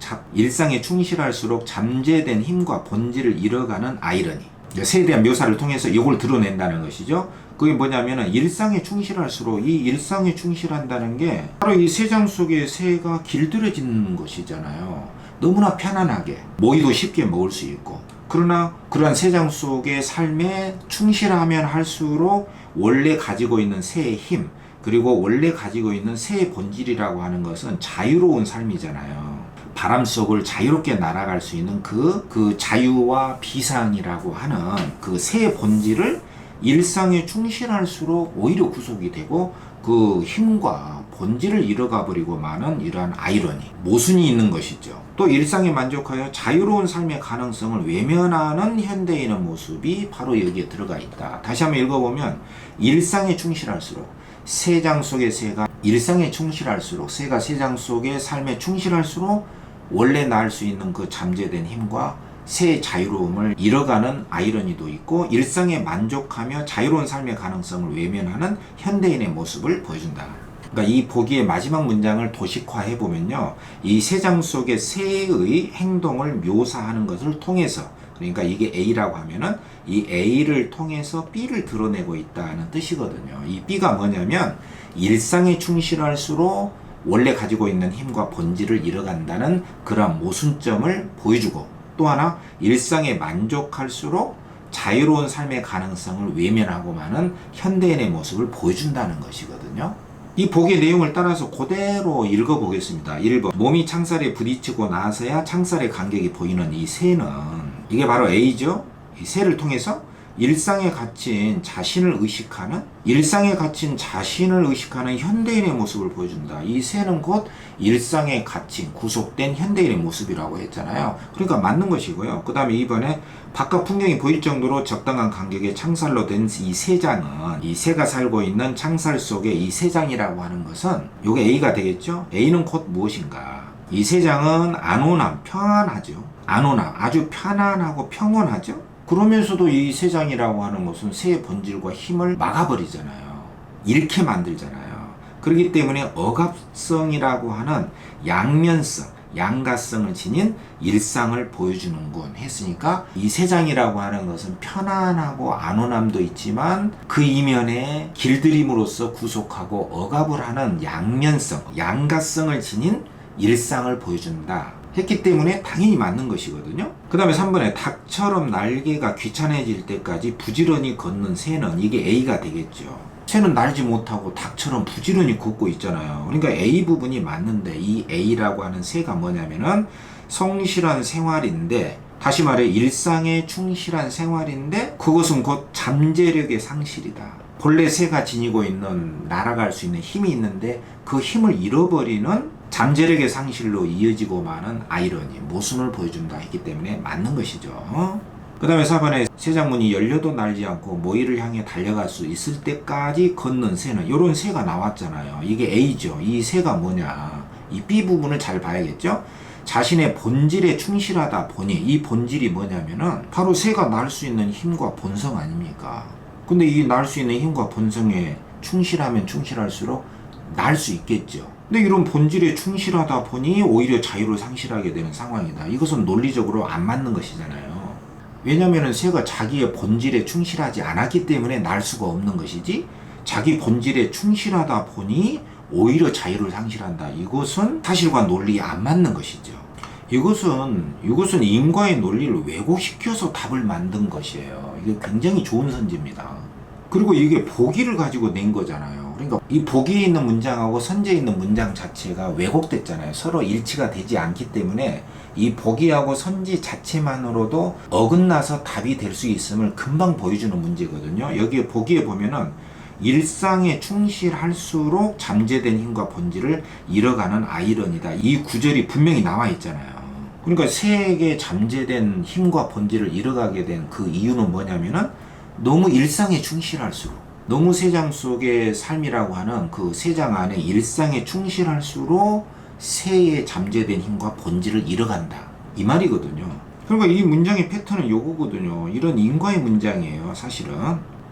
잠재된 힘과 본질을 잃어가는 아이러니. 새에 대한 묘사를 통해서 이걸 드러낸다는 것이죠. 그게 뭐냐면은 일상에 충실할수록 이 일상에 충실한다는 게 바로 이 새장 속에 새가 길들여지는 것이잖아요. 너무나 편안하게 모이도 쉽게 먹을 수 있고, 그러나 그러한 새장 속의 삶에 충실하면 할수록 원래 가지고 있는 새의 힘, 그리고 원래 가지고 있는 새의 본질이라고 하는 것은 자유로운 삶이잖아요. 바람 속을 자유롭게 날아갈 수 있는 그 자유와 비상이라고 하는 그 새의 본질을 일상에 충실할수록 오히려 구속이 되고 그 힘과 본질을 잃어가 버리고 마는 이러한 아이러니, 모순이 있는 것이죠. 또 일상에 만족하여 자유로운 삶의 가능성을 외면하는 현대인의 모습이 바로 여기에 들어가 있다. 다시 한번 읽어보면 일상에 충실할수록 새장 속의 새가 일상에 충실할수록 새가 새장 속의 삶에 충실할수록 원래 날 수 있는 그 잠재된 힘과 새의 자유로움을 잃어가는 아이러니도 있고 일상에 만족하며 자유로운 삶의 가능성을 외면하는 현대인의 모습을 보여준다. 그러니까 이 보기의 마지막 문장을 도식화해 보면요, 이 새장 속의 새의 행동을 묘사하는 것을 통해서, 그러니까 이게 A라고 하면은 이 A를 통해서 B를 드러내고 있다는 뜻이거든요. 이 B가 뭐냐면 일상에 충실할수록 원래 가지고 있는 힘과 본질을 잃어간다는 그런 모순점을 보여주고, 또 하나 일상에 만족할수록 자유로운 삶의 가능성을 외면하고 마는 현대인의 모습을 보여준다는 것이거든요. 이 복의 내용을 따라서 그대로 읽어보겠습니다. 1번. 몸이 창살에 부딪히고 나서야 창살의 간격이 보이는 이 새는, 이게 바로 A죠. 이 새를 통해서 일상에 갇힌 자신을 의식하는 현대인의 모습을 보여준다. 이 새는 곧 일상에 갇힌 구속된 현대인의 모습이라고 했잖아요. 그러니까 맞는 것이고요. 그 다음에 2번에 바깥 풍경이 보일 정도로 적당한 간격의 창살로 된 이 새장은, 이 새가 살고 있는 창살 속의 이 새장이라고 하는 것은 요게 A가 되겠죠. A는 곧 무엇인가? 이 새장은 안온함, 평안하죠. 안온함, 아주 편안하고 평온하죠. 그러면서도 이 새장이라고 하는 것은 새의 본질과 힘을 막아버리잖아요. 잃게 만들잖아요. 그렇기 때문에 억압성이라고 하는 양면성, 양가성을 지닌 일상을 보여주는군 했으니까, 이 새장이라고 하는 것은 편안하고 안온함도 있지만 그 이면에 길들임으로써 구속하고 억압을 하는 양면성, 양가성을 지닌 일상을 보여준다 했기 때문에 당연히 맞는 것이거든요. 그 다음에 3번에 닭처럼 날개가 귀찮아질 때까지 부지런히 걷는 새는, 이게 A가 되겠죠. 새는 날지 못하고 닭처럼 부지런히 걷고 있잖아요. 그러니까 A 부분이 맞는데, 이 A라고 하는 새가 뭐냐면은 성실한 생활인데, 다시 말해 일상에 충실한 생활인데 그것은 곧 잠재력의 상실이다. 본래 새가 지니고 있는 날아갈 수 있는 힘이 있는데 그 힘을 잃어버리는 잠재력의 상실로 이어지고 마는 아이러니, 모순을 보여준다 했기 때문에 맞는 것이죠. 그 다음에 4번에 새장문이 열려도 날지 않고 모이를 향해 달려갈 수 있을 때까지 걷는 새는, 이런 새가 나왔잖아요. 이게 A죠. 이 새가 뭐냐, 이 B 부분을 잘 봐야겠죠. 자신의 본질에 충실하다 보니, 이 본질이 뭐냐면은 바로 새가 날 수 있는 힘과 본성 아닙니까? 근데 이 날 수 있는 힘과 본성에 충실하면 충실할수록 날 수 있겠죠. 근데 이런 본질에 충실하다 보니 오히려 자유를 상실하게 되는 상황이다. 이것은 논리적으로 안 맞는 것이잖아요. 왜냐하면 새가 자기의 본질에 충실하지 않았기 때문에 날 수가 없는 것이지, 자기 본질에 충실하다 보니 오히려 자유를 상실한다. 이것은 사실과 논리에 안 맞는 것이죠. 이것은 인과의 논리를 왜곡시켜서 답을 만든 것이에요. 이게 굉장히 좋은 선지입니다. 그리고 이게 보기를 가지고 낸 거잖아요. 그러니까 이 보기에 있는 문장하고 선지에 있는 문장 자체가 왜곡됐잖아요. 서로 일치가 되지 않기 때문에 이 보기하고 선지 자체만으로도 어긋나서 답이 될 수 있음을 금방 보여주는 문제거든요. 여기에 보기에 보면은 일상에 충실할수록 잠재된 힘과 본질을 잃어가는 아이러니다. 이 구절이 분명히 나와 있잖아요. 그러니까 새에게 잠재된 힘과 본질을 잃어가게 된 그 이유는 뭐냐면은 너무 일상에 충실할수록, 너무 새장 속의 삶이라고 하는 그 새장 안에 일상에 충실할수록 새에 잠재된 힘과 본질을 잃어간다. 이 말이거든요. 그러니까 이 문장의 패턴은 요거거든요. 이런 인과의 문장이에요, 사실은.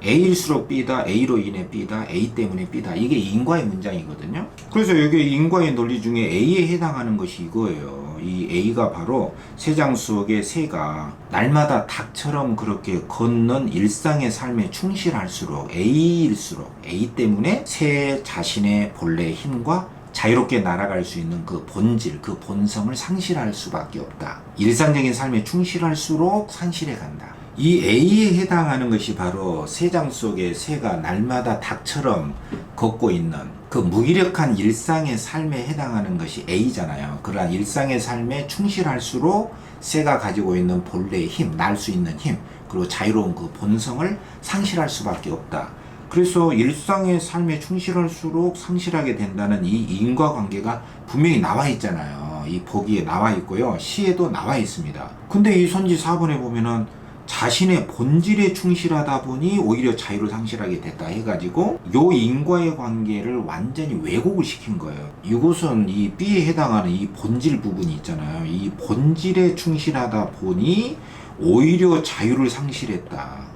A일수록 B다, A로 인해 B다, A 때문에 B다. 이게 인과의 문장이거든요. 그래서 여기 인과의 논리 중에 A에 해당하는 것이 이거예요. 이 A가 바로 새장 속의 새가 날마다 닭처럼 그렇게 걷는 일상의 삶에 충실할수록 A일수록 A 때문에 새 자신의 본래의 힘과 자유롭게 날아갈 수 있는 그 본질, 그 본성을 상실할 수밖에 없다. 일상적인 삶에 충실할수록 상실해 간다. 이 A에 해당하는 것이 바로 새장 속의 새가 날마다 닭처럼 걷고 있는 그 무기력한 일상의 삶에 해당하는 것이 A잖아요. 그러한 일상의 삶에 충실할수록 새가 가지고 있는 본래의 힘, 날 수 있는 힘, 그리고 자유로운 그 본성을 상실할 수밖에 없다. 그래서 일상의 삶에 충실할수록 상실하게 된다는 이 인과관계가 분명히 나와 있잖아요. 이 보기에 나와 있고요. 시에도 나와 있습니다. 근데 이 선지 4번에 보면은 자신의 본질에 충실하다 보니 오히려 자유를 상실하게 됐다 해가지고 요 인과의 관계를 완전히 왜곡을 시킨 거예요. 이것은 이 B에 해당하는 이 본질 부분이 있잖아요. 이 본질에 충실하다 보니 오히려 자유를 상실했다.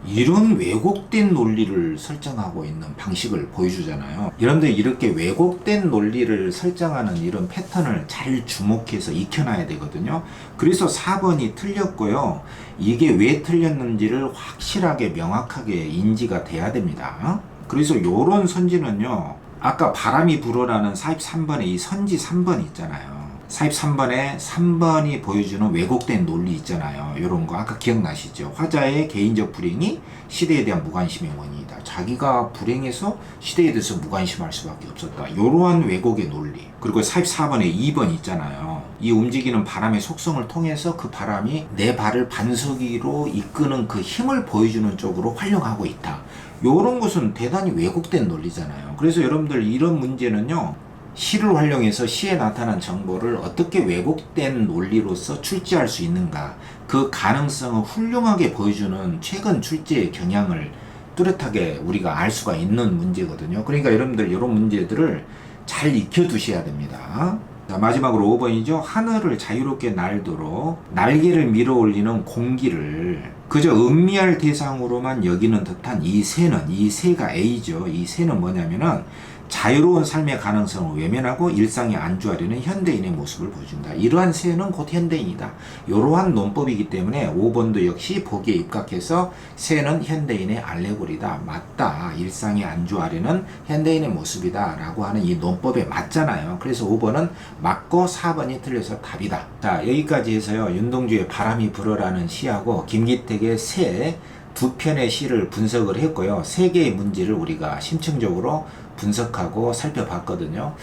이런 왜곡된 논리를 설정하고 있는 방식을 보여주잖아요. 여러분들 이렇게 왜곡된 논리를 설정하는 이런 패턴을 잘 주목해서 익혀놔야 되거든요. 그래서 4번이 틀렸고요. 이게 왜 틀렸는지를 확실하게 명확하게 인지가 돼야 됩니다. 그래서 이런 선지는요, 아까 바람이 불어라는 43번의 이 선지 3번 있잖아요. 43번에 3번이 보여주는 왜곡된 논리 있잖아요. 이런 거 아까 기억나시죠? 화자의 개인적 불행이 시대에 대한 무관심의 원인이다. 자기가 불행해서 시대에 대해서 무관심할 수밖에 없었다. 이러한 왜곡의 논리. 그리고 44번에 2번 있잖아요. 이 움직이는 바람의 속성을 통해서 그 바람이 내 발을 반석 위로 이끄는 그 힘을 보여주는 쪽으로 활용하고 있다. 이런 것은 대단히 왜곡된 논리잖아요. 그래서 여러분들 이런 문제는요, 시를 활용해서 시에 나타난 정보를 어떻게 왜곡된 논리로서 출제할 수 있는가, 그 가능성을 훌륭하게 보여주는 최근 출제의 경향을 뚜렷하게 우리가 알 수가 있는 문제거든요. 그러니까 여러분들 이런 문제들을 잘 익혀두셔야 됩니다. 자, 마지막으로 5번이죠. 하늘을 자유롭게 날도록 날개를 밀어올리는 공기를 그저 음미할 대상으로만 여기는 듯한 이 새가 A죠. 이 새는 뭐냐면은 자유로운 삶의 가능성을 외면하고 일상에 안주하려는 현대인의 모습을 보여준다. 이러한 새는 곧 현대인이다. 이러한 논법이기 때문에 5번도 역시 보기에 입각해서 새는 현대인의 알레고리다. 맞다. 일상에 안주하려는 현대인의 모습이다. 라고 하는 이 논법에 맞잖아요. 그래서 5번은 맞고 4번이 틀려서 답이다. 자, 여기까지 해서요. 윤동주의 바람이 불어라는 시하고 김기택의 새 두 편의 시를 분석을 했고요. 세 개의 문제를 우리가 심층적으로 분석하고 살펴봤거든요.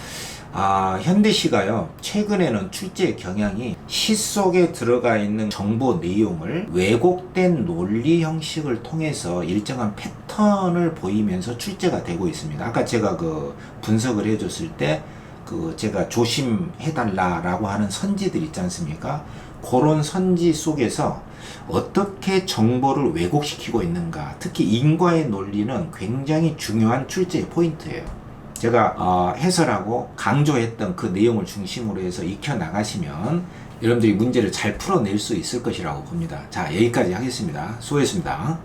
현대시가요, 최근에는 출제 경향이 시 속에 들어가 있는 정보 내용을 왜곡된 논리 형식을 통해서 일정한 패턴을 보이면서 출제가 되고 있습니다. 아까 제가 그 분석을 해줬을 때 제가 조심해달라라고 하는 선지들 있지 않습니까? 그런 선지 속에서 어떻게 정보를 왜곡시키고 있는가, 특히 인과의 논리는 굉장히 중요한 출제의 포인트예요. 제가 해설하고 강조했던 그 내용을 중심으로 해서 익혀나가시면 여러분들이 문제를 잘 풀어낼 수 있을 것이라고 봅니다. 자, 여기까지 하겠습니다. 수고했습니다.